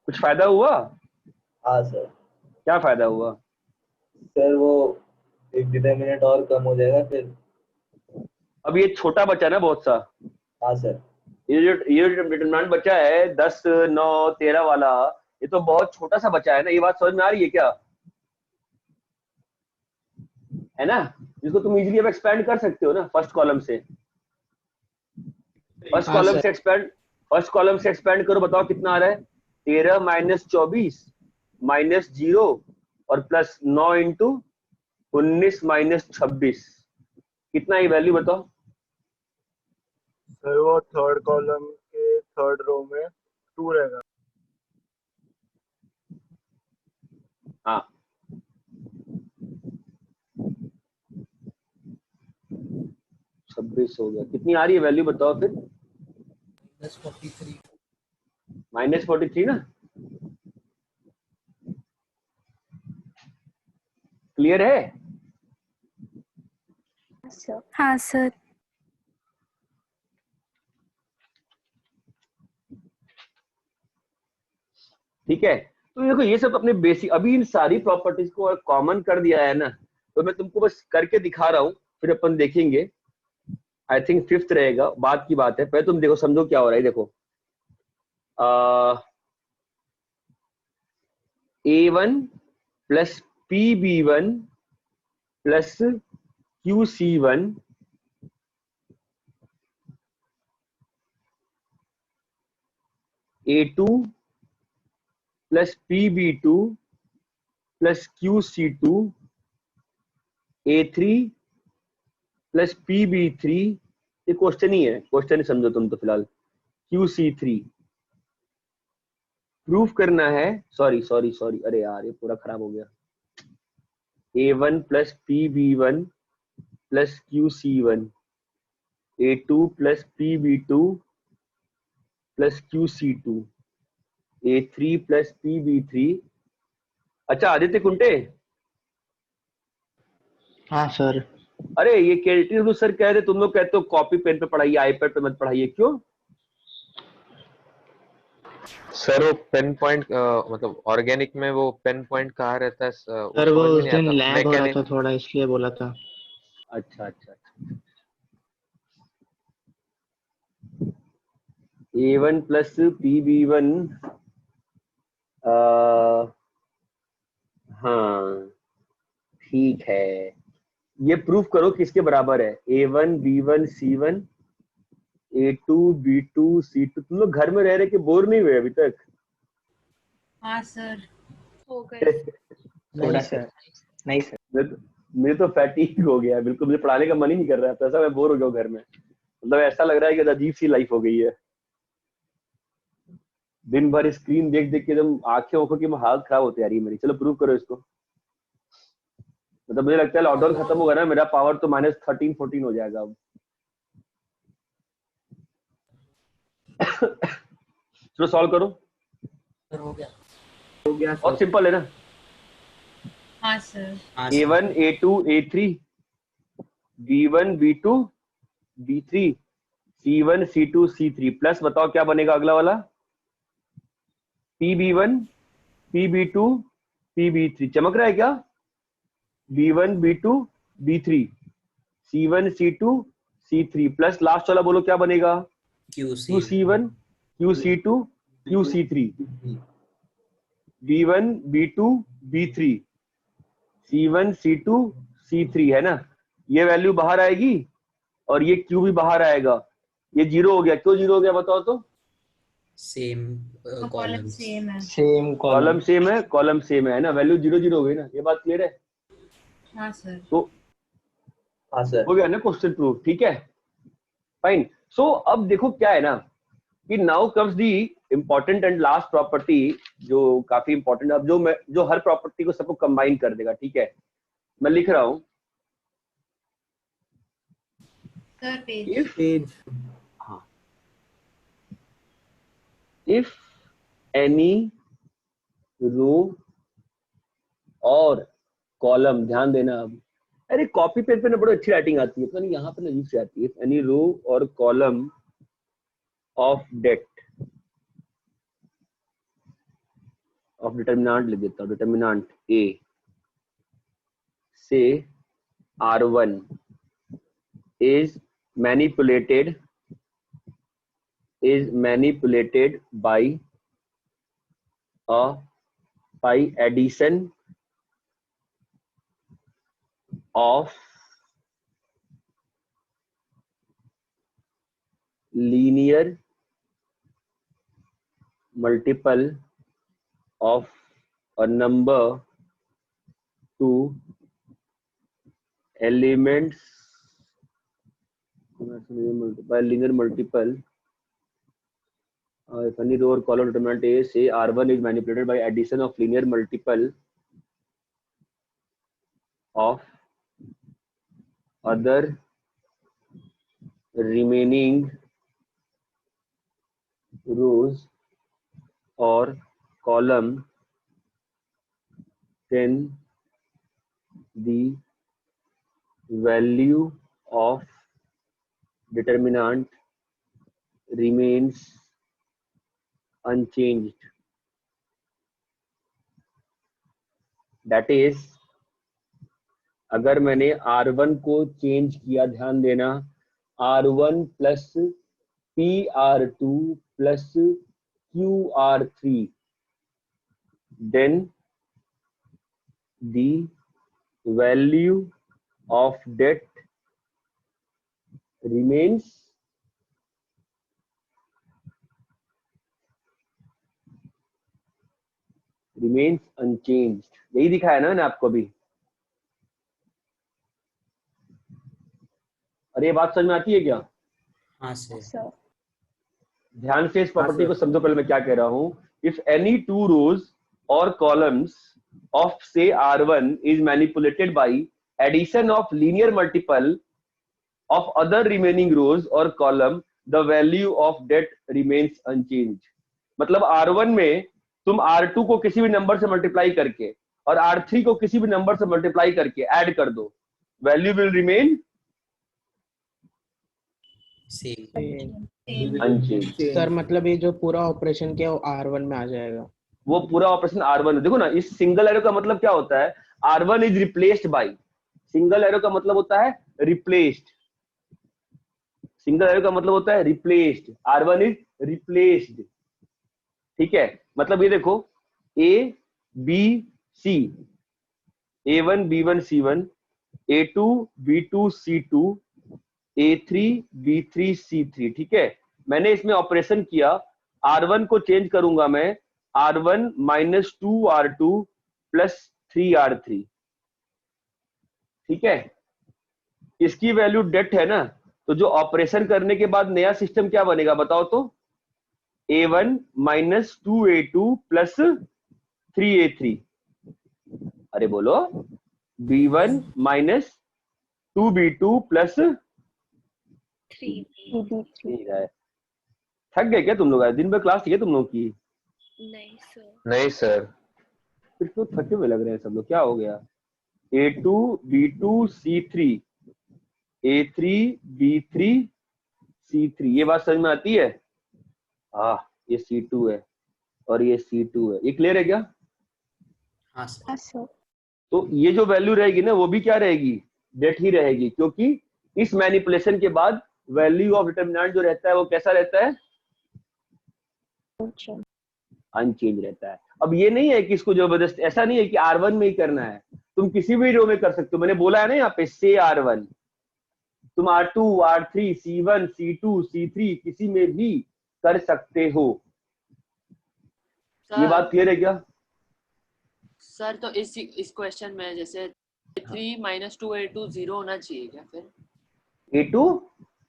Speaker 1: कुछ फायदा हुआ?
Speaker 5: हाँ सर।
Speaker 1: क्या फायदा हुआ?
Speaker 5: सर वो एक डिटर्मिनेंट और कम हो जाएगा फिर।
Speaker 1: अब ये छोटा बचा ना बहुत सा,
Speaker 5: हाँ सर।
Speaker 1: ये जो डिटरमिनेंट बचा है 10 9 13 वाला, ये तो बहुत छोटा सा बचा है ना। ये बात समझ में आ रही है क्या? है ना, जिसको तुम इजीली अब एक्सपेंड कर सकते हो ना फर्स्ट कॉलम से। फर्स्ट कॉलम से एक्सपेंड करो, बताओ कितना आ रहा है? 13 माइनस 24 माइनस 0 और प्लस 9 इंटू 19 माइनस 26, कितना ही वैल्यू बताओ?
Speaker 8: सर वो थर्ड कॉलम के थर्ड रो में 2 रहेगा।
Speaker 1: हाँ 26 हो गया, कितनी आ रही है वैल्यू बताओ फिर? माइनस 43 ना। क्लियर है?
Speaker 4: सर।
Speaker 7: हाँ सर।
Speaker 1: ठीक है, तो देखो ये सब अपने बेसिक, अभी इन सारी प्रॉपर्टीज को कॉमन कर दिया है ना, तो मैं तुमको बस करके दिखा रहा हूँ, फिर अपन देखेंगे। आई थिंक 5th रहेगा, बाद की बात है। पहले तुम देखो, समझो क्या हो रहा है। देखो A1 plus PB1 plus QC1 A2 plus PB2 plus QC2 A3 plus PB3, ये क्वेश्चन ही है, क्वेश्चन ही समझो तुम तो फिलहाल। QC3 प्रूफ करना है, सॉरी, अरे यार ये पूरा खराब हो गया। A1 plus PB1 plus QC1 A2 plus PB2 plus QC2 A3 plus PB3। अच्छा आदित्य कुंटे,
Speaker 2: हाँ सर।
Speaker 1: अरे ये केटी सर कह रहे, तुम लोग कहते हो कॉपी पेन पे पढ़ाइए, आईपैड पे मत पढ़ाइए, क्यों?
Speaker 9: सर वो पेन पॉइंट मतलब ऑर्गेनिक में वो पेन पॉइंट कहाँ रहता है
Speaker 2: सर वो
Speaker 9: समझ में
Speaker 2: उस
Speaker 9: नहीं
Speaker 2: दिन
Speaker 9: आता।
Speaker 2: लैग हो रहा था थोड़ा, इसलिए बोला था।
Speaker 1: अच्छा A1 प्लस PB1, हाँ ठीक है, ये प्रूफ करो किसके बराबर है? A1 B1 C1 A2 B2 C2। तुम लोग घर में रह रहे कि बोर नहीं हुए अभी तक?
Speaker 3: हाँ सर।
Speaker 10: हो गए।
Speaker 2: नहीं सर, नहीं सर।
Speaker 1: मेरे तो फैटीग हो गया बिल्कुल, मुझे पढ़ाने का मन ही नहीं कर रहा है, ऐसा मैं बोर हो गया हूँ घर में। मतलब ऐसा लग रहा है कि अजीब सी लाइफ हो गई है, दिन भर स्क्रीन देख देख के एकदम आंखों की हालत खराब होती आ रही है मेरी। चलो प्रूव करो इसको। मतलब मुझे लगता है लॉकडाउन खत्म होगा ना, मेरा पावर तो -13 14 हो जाएगा अब। चलो सॉल्व करो।
Speaker 2: हो गया
Speaker 1: बहुत सिंपल है ना।
Speaker 3: हाँ sir.
Speaker 1: A1 A2 A3 B1 B2 B3 C1 C2 C3 plus बताओ क्या बनेगा अगला वाला? PB1 PB2 PB3, चमक रहा है क्या? B1 B2 B3 C1 C2 C3 plus last वाला बोलो क्या बनेगा? QC1 QC2 QC3 B1 B2 B3 C1 C2 C3, है ना। ये वैल्यू बाहर आएगी और ये Q भी बाहर आएगा। ये 0 हो गया, क्यों 0 हो गया बताओ तो?
Speaker 6: सेम
Speaker 3: कॉलम सेम है।
Speaker 2: सेम
Speaker 1: कॉलम सेम है, कॉलम सेम है ना, वैल्यू 0 0 हो गई ना। ये बात क्लियर है?
Speaker 3: हाँ सर।
Speaker 1: तो
Speaker 5: हाँ सर।
Speaker 1: हो गया ना क्वेश्चन प्रूफ, ठीक है, फाइन। सो अब देखो क्या है ना कि now comes the important and last property, जो काफी इंपॉर्टेंट, अब जो हर प्रॉपर्टी को सबको कंबाइन कर देगा, ठीक है। मैं लिख रहा हूं,
Speaker 3: sir page.
Speaker 1: If any row और कॉलम, ध्यान देना अब, अरे कॉपी पेन पे ना बड़ी अच्छी राइटिंग आती है, पता नहीं यहाँ पे अजीब से आती है। इफ एनी रो और column of det of determinant लिख देता हूँ, डिटर्मिनेंट ए से R1 is manipulated by addition of linear multiple of a number to elements by linear multiple. If any row or column determinant A, say R1 is manipulated by addition of linear multiple of other remaining rows or column, then the value of determinant remains unchanged. That is, अगर मैंने R1 को change किया, ध्यान देना, R1 plus PR2 plus QR3, then the value of det remains unchanged. यही दिखाया ना मैंने आपको भी। अरे ये बात समझ में आती है क्या?
Speaker 6: हाँ सर।
Speaker 4: सर
Speaker 1: ध्यान से इस प्रॉपर्टी को समझो, पहले मैं क्या कह रहा हूं। इफ एनी टू रोज और कॉलम्स ऑफ से R1 is manipulated by addition of linear multiple of other remaining rows और column, the value of det remains unchanged. मतलब R1 में तुम R2 को किसी भी नंबर से मल्टीप्लाई करके और R3 को किसी भी नंबर से मल्टीप्लाई करके ऐड कर दो, value will remain unchanged.
Speaker 2: Sir मतलब ये जो पूरा ऑपरेशन किया वो R1 में आ जाएगा,
Speaker 1: वो पूरा ऑपरेशन R1। देखो ना, इस सिंगल एरो का मतलब क्या होता है, R1 is replaced by, single arrow का मतलब होता है रिप्लेस्ड, सिंगल एरो का मतलब होता है रिप्लेस्ड, R1 इज रिप्लेस्ड, ठीक है। मतलब ये देखो A B C, A1 B1 C1, A2 B2 C2, A3 B3 C3, ठीक है। मैंने इसमें ऑपरेशन किया, R1 को चेंज करूंगा मैं, R1 minus 2R2 plus 3R3, ठीक है। इसकी वैल्यू डेट है ना, तो जो ऑपरेशन करने के बाद नया सिस्टम क्या बनेगा बताओ तो, A1 minus 2A2 plus 3A3, अरे बोलो, B1 minus 2B2 plus
Speaker 4: 3B3।
Speaker 1: थक गए क्या तुम लोग? आज दिन भर क्लास थी क्या तुम लोग की?
Speaker 9: नहीं सर।
Speaker 1: फिर क्यों थके हुए लग रहे हैं सब लोग, क्या हो गया? A2 B2 C3, A3 B3 C3, ये बात समझ में आती है? ये C2 है और ये C2 है, ये क्लियर है क्या?
Speaker 6: हाँ सर।
Speaker 1: तो ये जो वैल्यू रहेगी ना, वो भी क्या रहेगी, डेट ही रहेगी, क्योंकि इस मैनिपुलेशन के बाद वैल्यू ऑफ डिटरमिनेंट जो रहता है वो कैसा रहता है, अनचेंज रहता है। अब ये नहीं है कि इसको जबरदस्त, ऐसा नहीं है कि R1 में ही करना है, तुम किसी भी रो में कर सकते हो। मैंने बोला है ना यहाँ पे से R1, तुम R2 R3 C1 C2 C3 किसी में भी कर सकते हो। ये बात क्लियर है क्या?
Speaker 10: सर तो इस क्वेश्चन में जैसे 3 माइनस 2A2 0 होना चाहिए क्या फिर?
Speaker 1: A2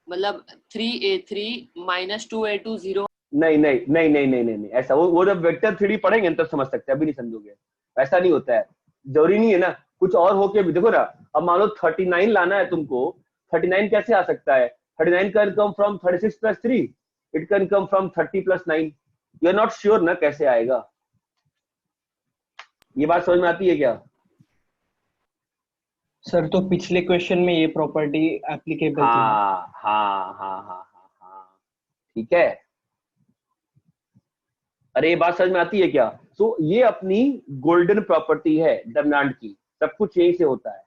Speaker 10: मतलब 3A3 माइनस 2A2 0।
Speaker 1: नहीं नहीं नहीं नहीं नहीं नहीं नहीं, ऐसा वो जब वेक्टर 3D पढ़ेंगे तब समझ सकते हैं, अभी नहीं समझोगे। ऐसा नहीं होता है, जरूरी नहीं है ना, कुछ और होके भी देखो ना। अब मान लो 39 लाना है तुमको, 39 कैसे आ सकता है? 39 can come from 36 plus 3, it can come from 30 plus 9। You are not sure ना कैसे आएगा। ये बात समझ में आती है क्या?
Speaker 2: सर तो पिछले क्वेश्चन में ये प्रॉपर्टी एप्लीकेबल थी।
Speaker 1: हाँ हाँ हाँ हाँ हाँ हाँ, ठीक है। अरे ये बात समझ में आती है क्या? सो ये अपनी गोल्डन प्रॉपर्टी है डिटरमिनेंट की, सब कुछ यहीं से होता है,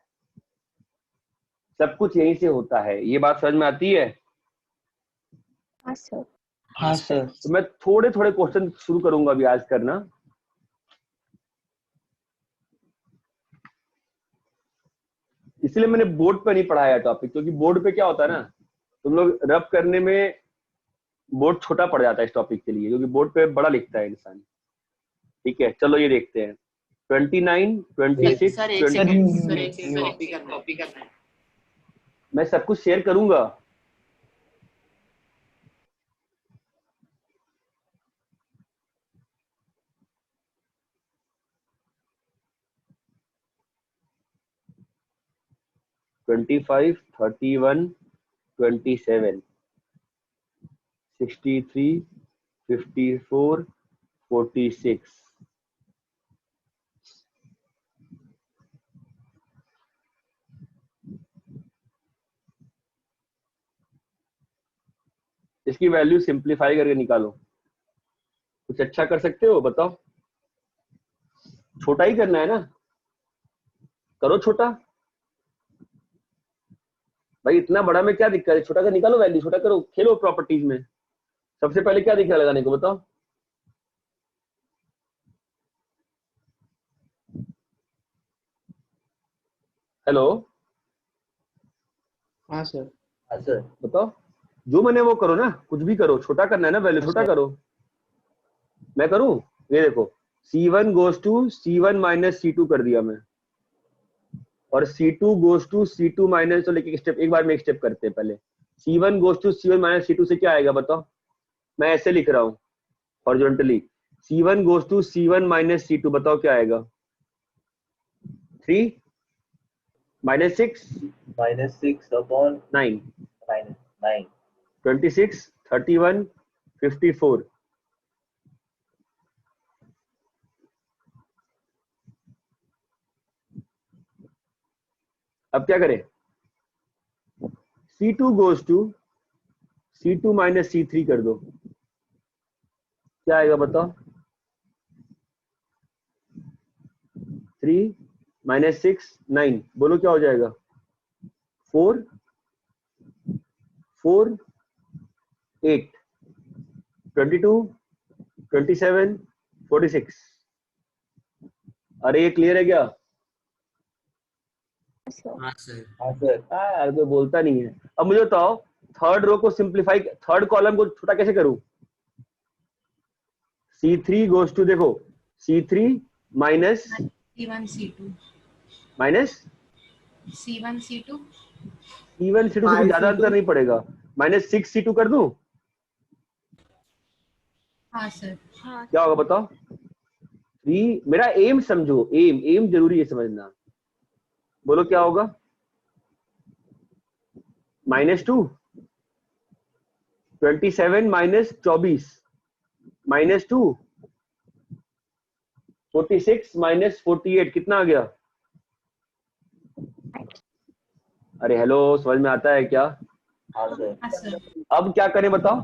Speaker 1: सब कुछ यहीं से होता है। ये बात समझ में आती है?
Speaker 4: हाँ सर।
Speaker 2: हाँ सर।
Speaker 1: तो मैं थोड़े थोड़े क्वेश्चन शुरू करूंगा अभी आज करना। इसलिए मैंने बोर्ड पे नहीं पढ़ाया टॉपिक, क्योंकि बोर्ड पे क्या होता है ना, तुम लोग रब करने में बोर्ड छोटा पड़ जाता है इस टॉपिक के लिए, क्योंकि बोर्ड पे बड़ा लिखता है इंसान। ठीक है, चलो ये देखते हैं। 29, 26,
Speaker 10: सर एक
Speaker 1: 20।
Speaker 10: सेकंड, सर एक सेकंड, कॉपी करना है।
Speaker 1: मैं सब कुछ शेयर करूंगा। ट्वेंटी 31, 27, 63, 54, 46। इसकी वैल्यू सिंप्लीफाई करके निकालो। कुछ अच्छा कर सकते हो बताओ? छोटा ही करना है ना, करो छोटा। भाई इतना बड़ा में क्या दिक्कत है, छोटा का निकालो, वैल्यू छोटा करो, खेलो प्रॉपर्टीज में। सबसे पहले क्या दिखा लगाने को बताओ? हेलो,
Speaker 2: हाँ सर।
Speaker 5: हाँ सर।
Speaker 1: बताओ। जो मैंने वो करो ना, कुछ भी करो, छोटा करना है ना, वैल्यू छोटा करो। मैं करूं? ये देखो, C1 goes to C1 minus C2 कर दिया मैं, और C2 goes to C2 minus, तो लेके स्टेप एक बार में एक स्टेप करते हैं पहले। C1 goes to C1 minus C2 से क्या आएगा बताओ? मैं ऐसे लिख रहा हूँ horizontally, C1 goes to C1 minus C2, बताओ क्या आएगा? 3 माइनस 6
Speaker 5: -6 अपॉन
Speaker 1: 9,
Speaker 5: -9।
Speaker 1: 26, 31, 54। अब क्या करें? C2 goes to C2 minus C3 कर दो, क्या आएगा बताओ? 3 माइनस 6 9, बोलो क्या हो जाएगा? 4 4 8, 22, 27, 46। अरे ये क्लियर है क्या?
Speaker 6: हाँ सर।
Speaker 5: हाँ सर।
Speaker 1: यार कोई बोलता नहीं है। अब मुझे बताओ, थर्ड रो को सिंप्लीफाई, थर्ड कॉलम को छोटा कैसे करूं? C3 गोज टू, देखो C3 minus
Speaker 3: C1 C2
Speaker 1: minus
Speaker 3: C1 C2
Speaker 1: C1 C2 से कुछ ज्यादा अंतर नहीं पड़ेगा। माइनस 6 C2 कर दूं?
Speaker 3: हाँ सर।
Speaker 1: क्या होगा बताओ? 3, मेरा एम समझो, एम जरूरी है समझना। बोलो क्या होगा? -2, 27 माइनस 24, -2, 46 माइनस 48, कितना आ गया? अरे हेलो, समझ में आता है क्या?
Speaker 5: हाँ सर।
Speaker 3: हाँ सर।
Speaker 1: अब क्या करें बताओ?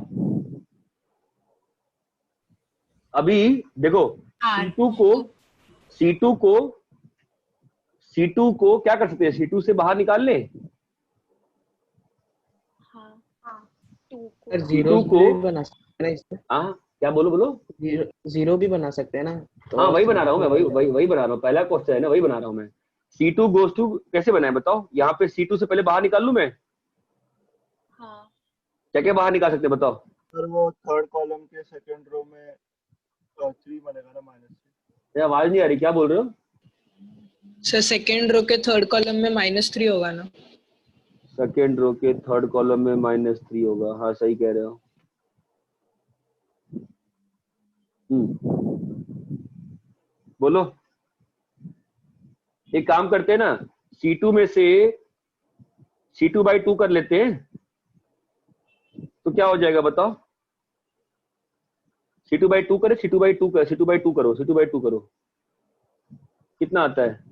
Speaker 1: अभी देखो, C2 को क्या कर सकते हैं? C2 से बाहर निकाल ले।
Speaker 2: सर जीरो
Speaker 1: को
Speaker 2: भी बना सकते हैं ना इससे?
Speaker 1: हाँ, क्या बोलो बोलो?
Speaker 2: जीरो भी बना सकते हैं ना? तो
Speaker 1: हाँ वही बना रहा हूँ मैं, वही बना रहा हूँ, पहला क्वेश्चन है ना, वही बना रहा हूँ मैं। C2 गोज टू कैसे बनाए बताओ? यहाँ पे C2 से पहले बाहर निकाल लूं मैं? क्या क्या बाहर निकाल सकते हैं बताओ?
Speaker 8: सर वो थर्ड कॉलम के सेकंड रो में 3 बनेगा ना, -3।
Speaker 1: आवाज नहीं आ रही, क्या बोल रहे हो?
Speaker 11: सर सेकेंड रो के थर्ड कॉलम में -3 होगा ना?
Speaker 1: सेकेंड रो के थर्ड कॉलम में -3 होगा, हाँ सही कह रहे हो। बोलो, एक काम करते हैं ना, C2 में से C2/2 कर लेते हैं, तो क्या हो जाएगा बताओ? C2/2 करे, C2/2 करे, C2/2 करो, C2/2 करो, कितना आता है?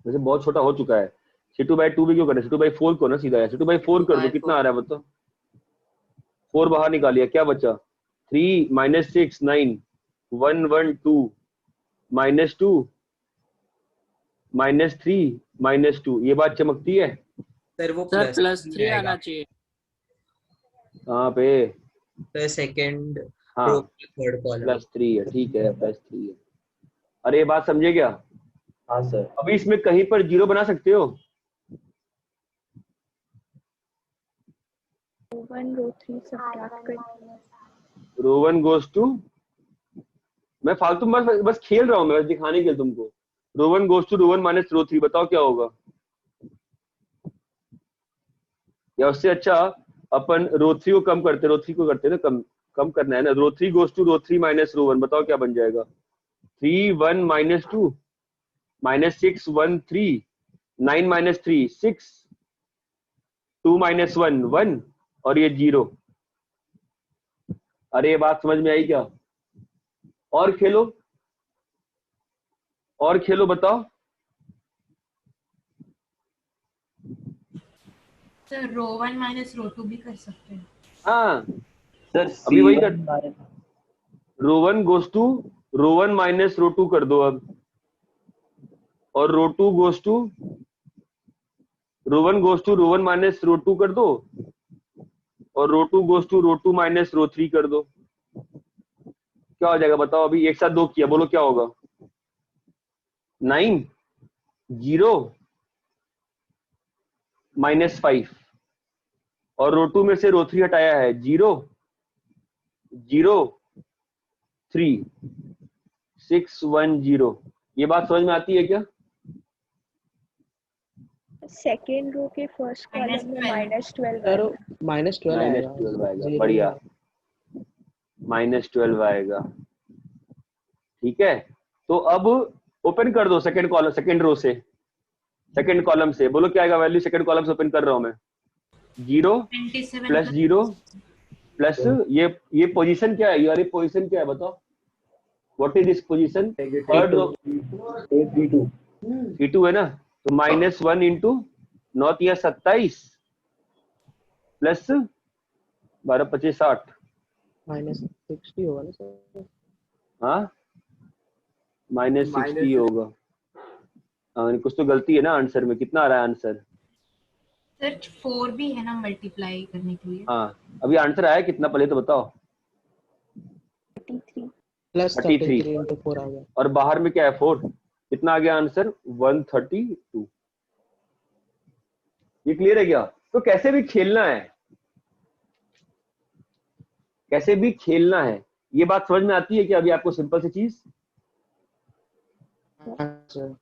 Speaker 1: वैसे बहुत छोटा हो चुका है, C2/2 भी क्यों करें, C2/4 को ना सीधा है, C2/4 कर दो, कितना आ रहा है बताओ? 4 बाहर निकालिए, क्या बचा? 3 - 6 9 1 1 2 -2 -3 -2, ये बात चमकती है?
Speaker 6: सर वो
Speaker 12: सर +3 आना चाहिए।
Speaker 1: कहाँ पे?
Speaker 6: सर सेकंड
Speaker 1: हाँ
Speaker 6: रो थर्ड कॉलम
Speaker 1: +3 है, ठीक है, +3 है। अरे ये बात समझे क्या?
Speaker 5: हाँ सर।
Speaker 1: अभी इसमें कहीं पर 0 बना सकते हो?
Speaker 4: रो 1 रो 3 सब्ट्रैक्ट कर।
Speaker 1: रो 1 गोज टू, मैं फालतू बस खेल रहा हूँ, मैं बस दिखाने के लिए तुमको। Row 1 goes to row 1 minus row 3, बताओ क्या होगा? या उससे अच्छा अपन रो 3 को कम करते, रो 3 को करते ना, कम करना है ना। Row 3 goes to row 3 minus row 1, बताओ क्या बन जाएगा? 3 1 -2 -6 1 3 9 - 3 6 2 - 1 1 और ये 0। अरे ये बात समझ में आई क्या? और खेलो, और खेलो, बताओ।
Speaker 3: सर रो 1 माइनस रो 2 भी कर सकते हैं।
Speaker 1: हाँ
Speaker 5: सर
Speaker 1: अभी वही
Speaker 5: C1
Speaker 1: कर, row 1 goes to row 1 minus row 2 कर दो अब, और row 2 goes to row 1 goes to row 1 minus row 2 कर दो, और row 2 goes to row 2 minus row 3 कर दो। क्या हो जाएगा बताओ? अभी एक साथ 2 किया, बोलो क्या होगा? 9 0 -5, और रो 2 में से रो 3 हटाया है, 0 0 3 6 1 0। ये बात समझ में आती है क्या?
Speaker 4: सेकेंड रो के फर्स्ट कॉलम में -12
Speaker 2: सर
Speaker 4: आएगा।
Speaker 2: -12 आएगा,
Speaker 1: -12 आएगा,
Speaker 2: 0
Speaker 1: बढ़िया,
Speaker 2: नहीं
Speaker 1: -12 आएगा, ठीक है। तो अब ओपन कर दो सेकंड कॉलम, सेकंड रो से, सेकंड कॉलम से, बोलो क्या आएगा वैल्यू? सेकंड कॉलम से ओपन कर रहा हूं मैं, 0 + 0 प्लस ये पोजीशन क्या है? ये पोजीशन क्या है बताओ? What is this position? Third row, C2 है ना, तो -1 इंटू 9 या 27 प्लस 12 25 60,
Speaker 2: -60 होगा ना सर?
Speaker 1: हाँ -60 होगा। कुछ तो गलती है ना आंसर में, कितना आ रहा है आंसर?
Speaker 3: सर 4 भी है ना मल्टीप्लाई करने के लिए।
Speaker 1: हाँ अभी आंसर आया कितना पहले तो बताओ?
Speaker 2: 33 into 4 आ गया,
Speaker 1: और बाहर में क्या है 4, कितना आ गया आंसर? 132। ये क्लियर है क्या? तो कैसे भी खेलना है, कैसे भी खेलना है, ये बात समझ में आती है कि अभी आपको सिंपल सी चीज?
Speaker 2: सर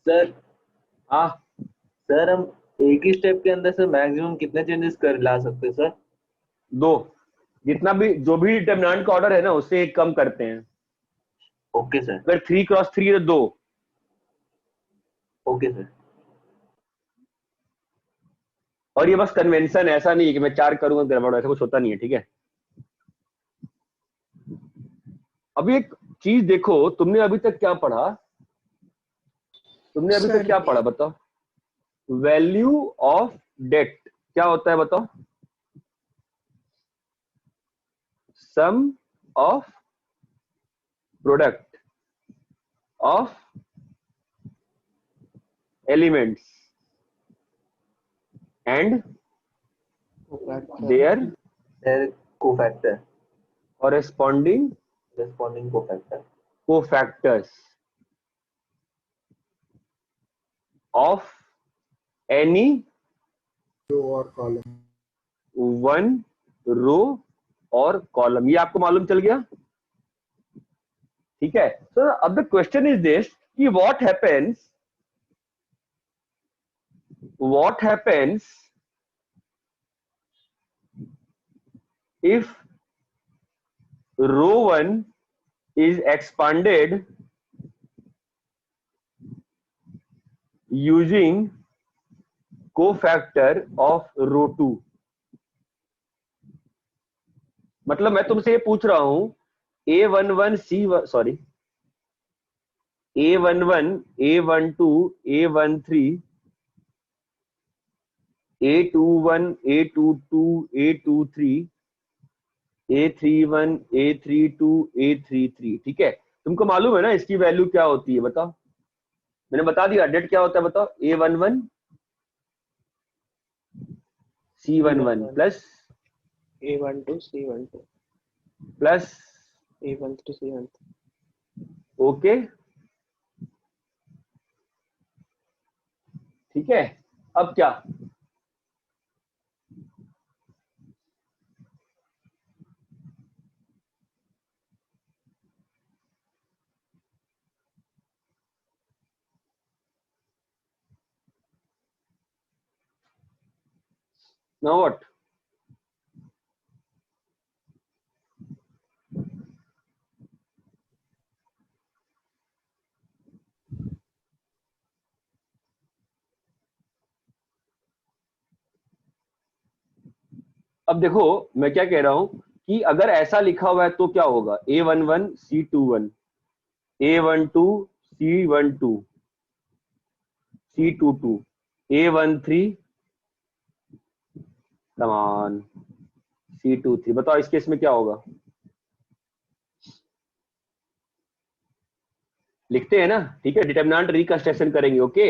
Speaker 5: सर
Speaker 1: हाँ
Speaker 5: सर हम एक ही स्टेप के अंदर से मैक्सिमम कितने चेंजेस कर ला सकते हैं सर?
Speaker 1: 2, जितना भी जो भी डिटरमिनेंट का ऑर्डर है ना उससे एक कम करते हैं।
Speaker 5: Okay sir.
Speaker 1: अगर 3 × 3 है तो 2।
Speaker 5: Okay sir.
Speaker 1: और ये बस कन्वेंशन है, ऐसा नहीं है कि मैं 4 करूंगा गड़बड़, ऐसा कुछ होता नहीं है, ठीक है। अभी एक चीज देखो, तुमने अभी तक क्या पढ़ा? तुमने अभी तक क्या पढ़ा बताओ? वैल्यू ऑफ डेट क्या होता है बताओ? Sum of product of elements and their
Speaker 5: cofactor
Speaker 1: corresponding
Speaker 5: cofactor.
Speaker 1: cofactors। Of any
Speaker 8: row और कॉलम,
Speaker 1: वन रो और कॉलम। ये आपको मालूम चल गया, ठीक है। सो अब द क्वेश्चन इज दिस कि what happens if row 1 is expanded using cofactor of row 2। मतलब मैं तुमसे ये पूछ रहा हूं A11 A11 A12 A13 A21 A22 A23 A31 A32 A33, ठीक है। तुमको मालूम है ना इसकी वैल्यू क्या होती है, बताओ। मैंने बता दिया डेट क्या होता है, बताओ। A11 C11 plus
Speaker 2: A12 C12
Speaker 1: plus
Speaker 2: A13 C13।
Speaker 1: Okay, ठीक है। अब क्या, now what? अब देखो मैं क्या कह रहा हूं कि अगर ऐसा लिखा हुआ है तो क्या होगा, A11 C21 A12 C12 C22 A13 कमान C23। बताओ इस केस में क्या होगा, लिखते हैं ना, ठीक है। डिटरमिनेंट रिकंस्ट्रक्शन करेंगे, ओके।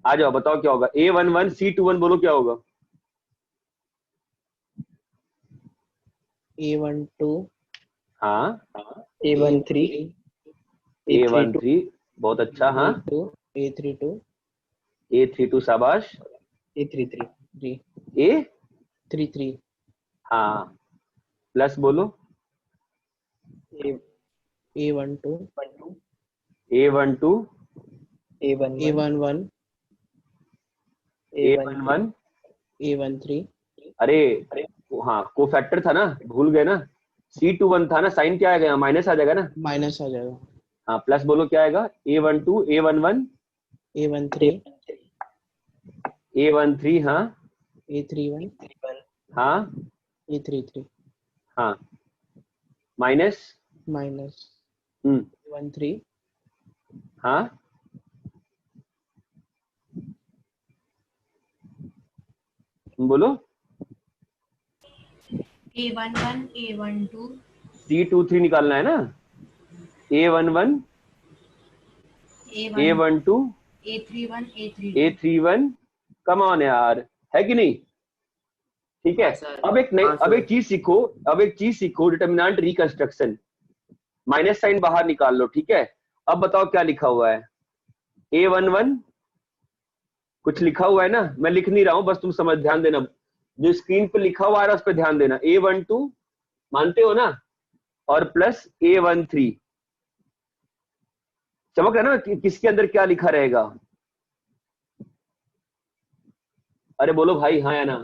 Speaker 1: आ जाओ बताओ क्या होगा। A11 C21 बोलो क्या होगा।
Speaker 2: A12
Speaker 1: हाँ
Speaker 2: A13
Speaker 1: A13 बहुत अच्छा, हाँ।
Speaker 2: A32
Speaker 1: A32 शाबाश।
Speaker 2: A33 जी
Speaker 1: A33 हाँ, प्लस बोलो
Speaker 2: A12
Speaker 1: A12
Speaker 2: A11
Speaker 1: A11
Speaker 2: A13
Speaker 1: अरे हाँ कोफैक्टर था ना, भूल गए ना। C21 था ना, साइन क्या आएगा, माइनस आ जाएगा ना,
Speaker 2: माइनस आ जाएगा।
Speaker 1: हाँ प्लस बोलो क्या आएगा। A12 A11
Speaker 2: A13
Speaker 1: A13 हाँ
Speaker 2: A31
Speaker 1: हाँ
Speaker 2: A33
Speaker 1: हाँ माइनस
Speaker 2: माइनस A13
Speaker 1: हाँ बोलो।
Speaker 3: A11 A12
Speaker 1: C23 निकालना है ना, A11 A12
Speaker 3: A31
Speaker 1: A31 come on यार, है कि नहीं, ठीक है। अब एक नई अब एक चीज सीखो, डिटरमिनेंट रिकंस्ट्रक्शन। माइनस साइन बाहर निकाल लो, ठीक है। अब बताओ क्या लिखा हुआ है। A11 कुछ लिखा हुआ है ना, मैं लिख नहीं रहा हूं, बस तुम समझ ध्यान देना, जो स्क्रीन पे लिखा हुआ है उस पर ध्यान देना। A12 मानते हो ना, और प्लस A13 चमक रहा है ना किसके अंदर क्या लिखा रहेगा। अरे बोलो भाई हाँ या ना।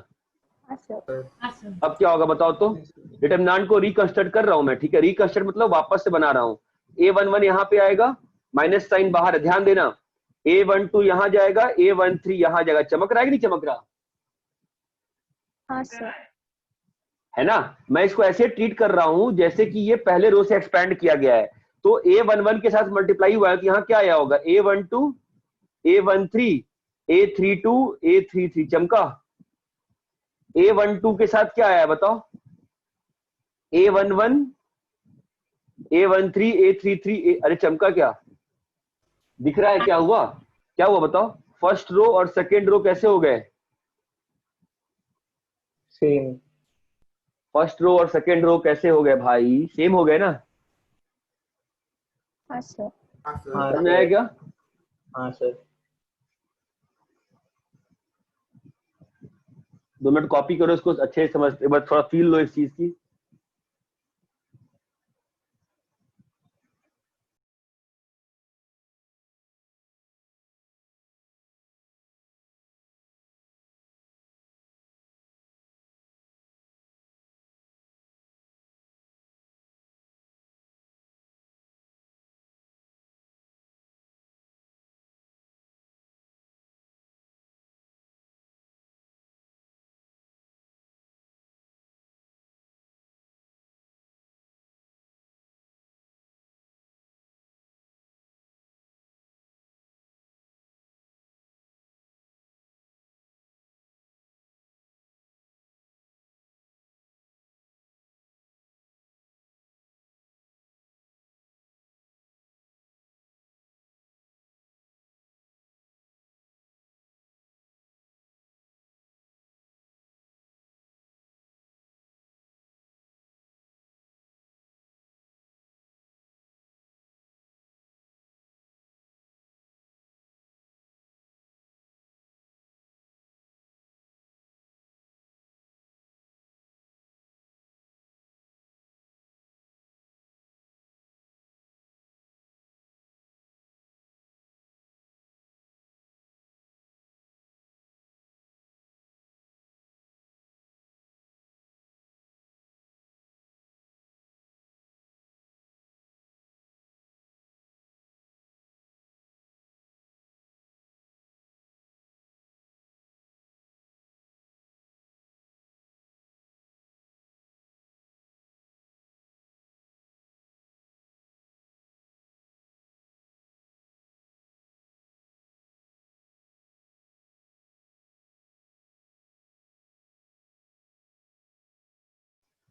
Speaker 1: अब क्या होगा बताओ तो। डिटरमिनेंट को रिकंस्ट्रक्ट कर रहा हूं मैं, ठीक है। रिकंस्ट्रक्ट मतलब वापस से बना रहा हूं। A11 यहां पे आएगा, माइनस साइन बाहर, ध्यान देना। A12 यहां जाएगा, A13 यहां जाएगा। चमक रहा है कि नहीं चमक रहा,
Speaker 4: हाँ सर।
Speaker 1: है ना। मैं इसको ऐसे ट्रीट कर रहा हूं जैसे कि ये पहले रो से एक्सपैंड किया गया है, तो A11 के साथ मल्टीप्लाई हुआ है तो यहां क्या आया होगा, A12 A13 A32 A33। चमका। A12 के साथ क्या आया बताओ, A11 A13 A33 अरे चमका क्या दिख रहा है, क्या हुआ बताओ। फर्स्ट रो और सेकेंड रो कैसे हो गए,
Speaker 5: सेम।
Speaker 1: फर्स्ट रो और सेकेंड रो कैसे हो गए भाई, सेम हो गए ना।
Speaker 4: हाँ सर।
Speaker 5: हाँ
Speaker 1: समझ में आया क्या।
Speaker 5: हाँ सर।
Speaker 1: 2 मिनट कॉपी करो इसको, अच्छे से समझ, एक बार थोड़ा फील लो इस चीज की।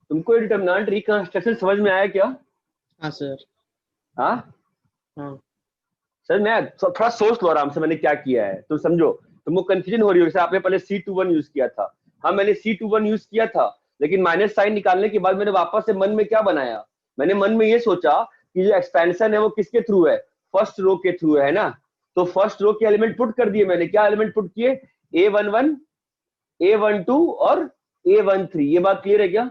Speaker 1: तुमको ये डिटरमिनेंट रिकंस्ट्रक्शन समझ में आया क्या?
Speaker 2: हाँ सर।
Speaker 1: हाँ
Speaker 2: हाँ
Speaker 1: सर, मैं थोड़ा सोच लो आराम से मैंने क्या किया है, तुम समझो। तुमको कंफ्यूजन हो रही हो, जैसे आपने पहले C21 यूज किया था। हाँ मैंने C21 यूज किया था, लेकिन माइनस साइन निकालने के बाद मैंने वापस से मन में क्या बनाया, मैंने मन में ये सोचा कि जो एक्सपेंशन है वो किसके थ्रू है, फर्स्ट रो के थ्रू है ना। तो फर्स्ट रो के एलिमेंट पुट कर दिए मैंने। क्या एलिमेंट पुट किए? A11, A12 और A13। ये बात क्लियर है क्या?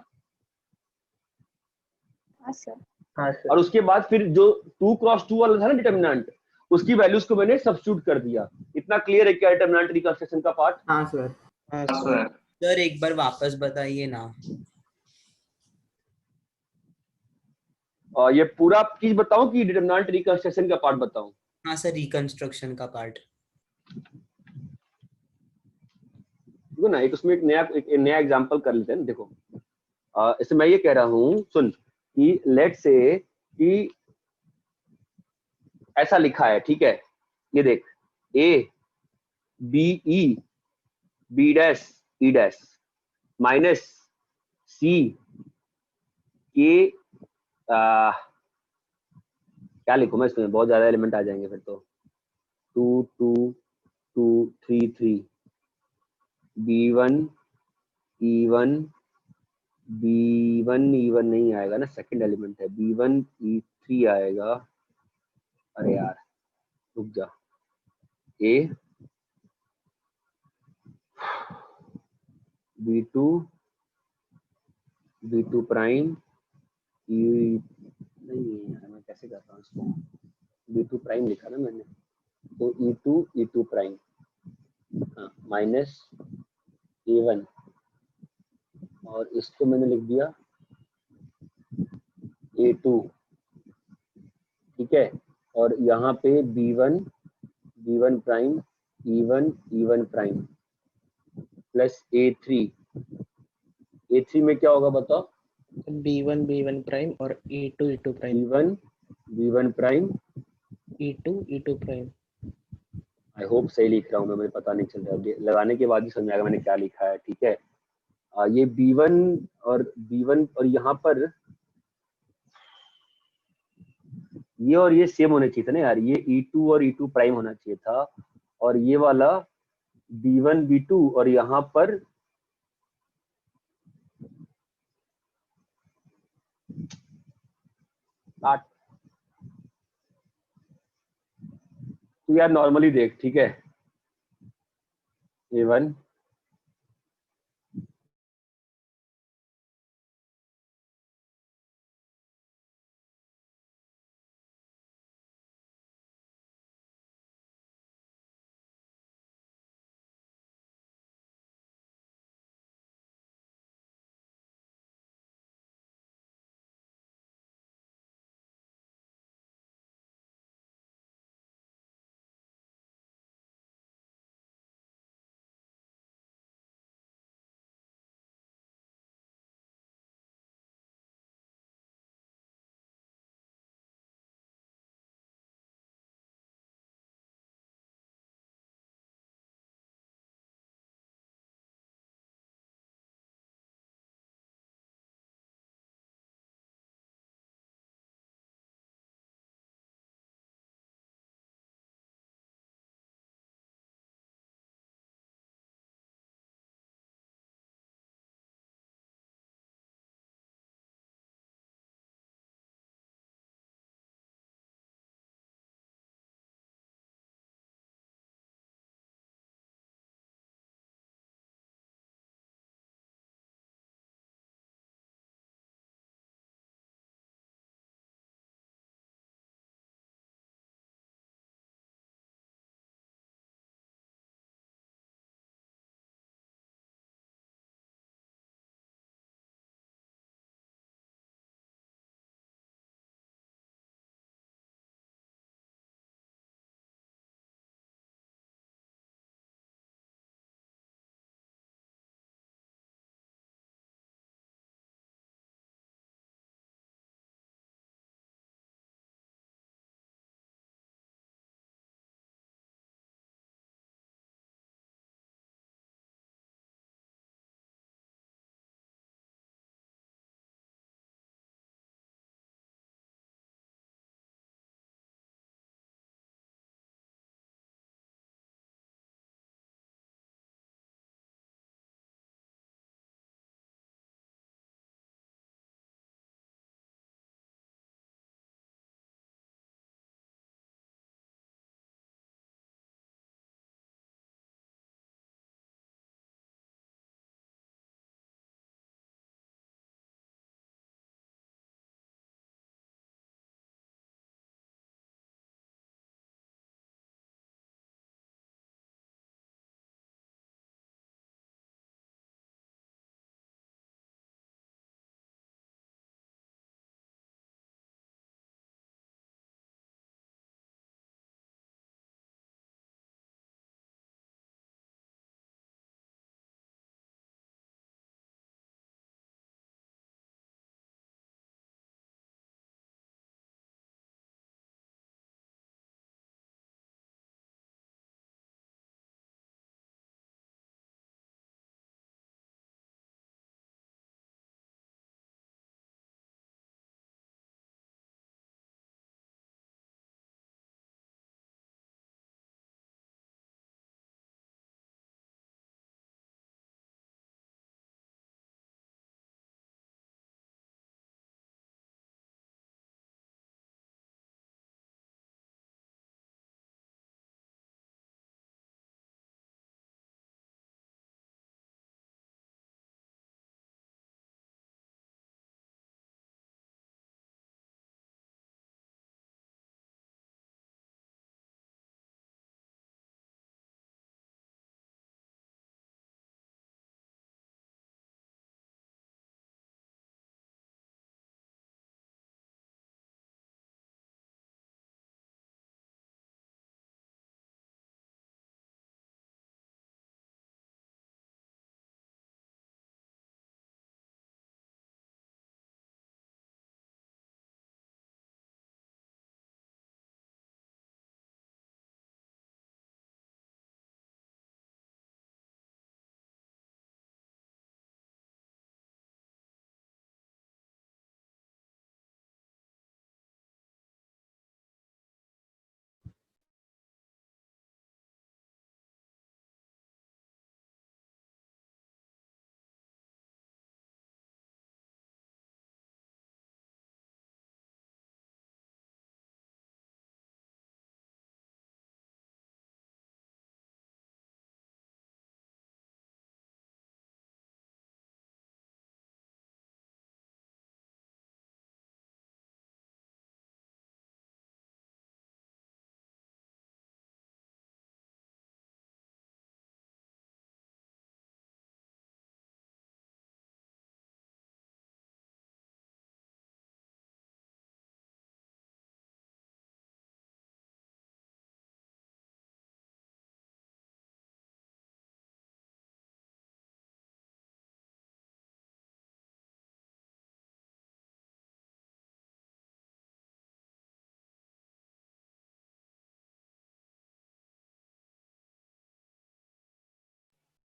Speaker 4: हाँ सर।
Speaker 5: हाँ सर।
Speaker 1: और उसके बाद फिर जो 2 क्रॉस 2 वाला था ना डिटरमिनेंट, उसकी वैल्यूज को मैंने सब्स्टिट्यूट कर दिया। इतना क्लियर है क्या डिटरमिनेंट रिकंस्ट्रक्शन का पार्ट?
Speaker 6: हाँ सर।
Speaker 2: हाँ सर।
Speaker 6: सर एक बार वापस बताइए ना।
Speaker 1: और ये पूरा चीज बताऊं कि डिटरमिनेंट रिकंस्ट्रक्शन का पार्ट बताऊं?
Speaker 6: हाँ सर, रिकंस्ट्रक्शन का पार्ट।
Speaker 1: देखो ना, एक उसमें एक नया एग्जांपल कर लेते हैं ना। देखो इससे मैं ये कह रहा हूँ, सुन, कि लेट से कि ऐसा लिखा है, ठीक है, ये देख, A B E B dash E dash minus C K, क्या लिखूं मैं इसमें, बहुत ज्यादा एलिमेंट आ जाएंगे फिर तो। 2 2 2 3 3 B1 E1 B1 E1 नहीं आएगा ना, सेकंड एलिमेंट है। B1 E3 आएगा। अरे यार रुक जा। A B2 B2 prime E नहीं है, मैं कैसे कर रहा हूँ इसको, B2 प्राइम लिखा ना मैंने, तो E2 प्राइम, हाँ, माइनस A1, और इसको मैंने लिख दिया A2, ठीक है। और यहाँ पे B1 prime E1 prime plus A3 में क्या होगा बताओ?
Speaker 2: B1 प्राइम और E2 prime.
Speaker 1: B1 prime
Speaker 2: E2 prime.
Speaker 1: I hope सही लिख रहा हूँ मैं, मुझे पता नहीं चल रहा है, लगाने के बाद ही समझ आएगा मैंने क्या लिखा है, ठीक है। ये B1 और यहाँ पर ये और ये सेम होने चाहिए था ना यार, ये E2 और E2 प्राइम होना चाहिए था, और ये वाला B1 B2 और यहाँ पर तो यार नॉर्मली देख, ठीक है, A1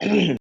Speaker 2: है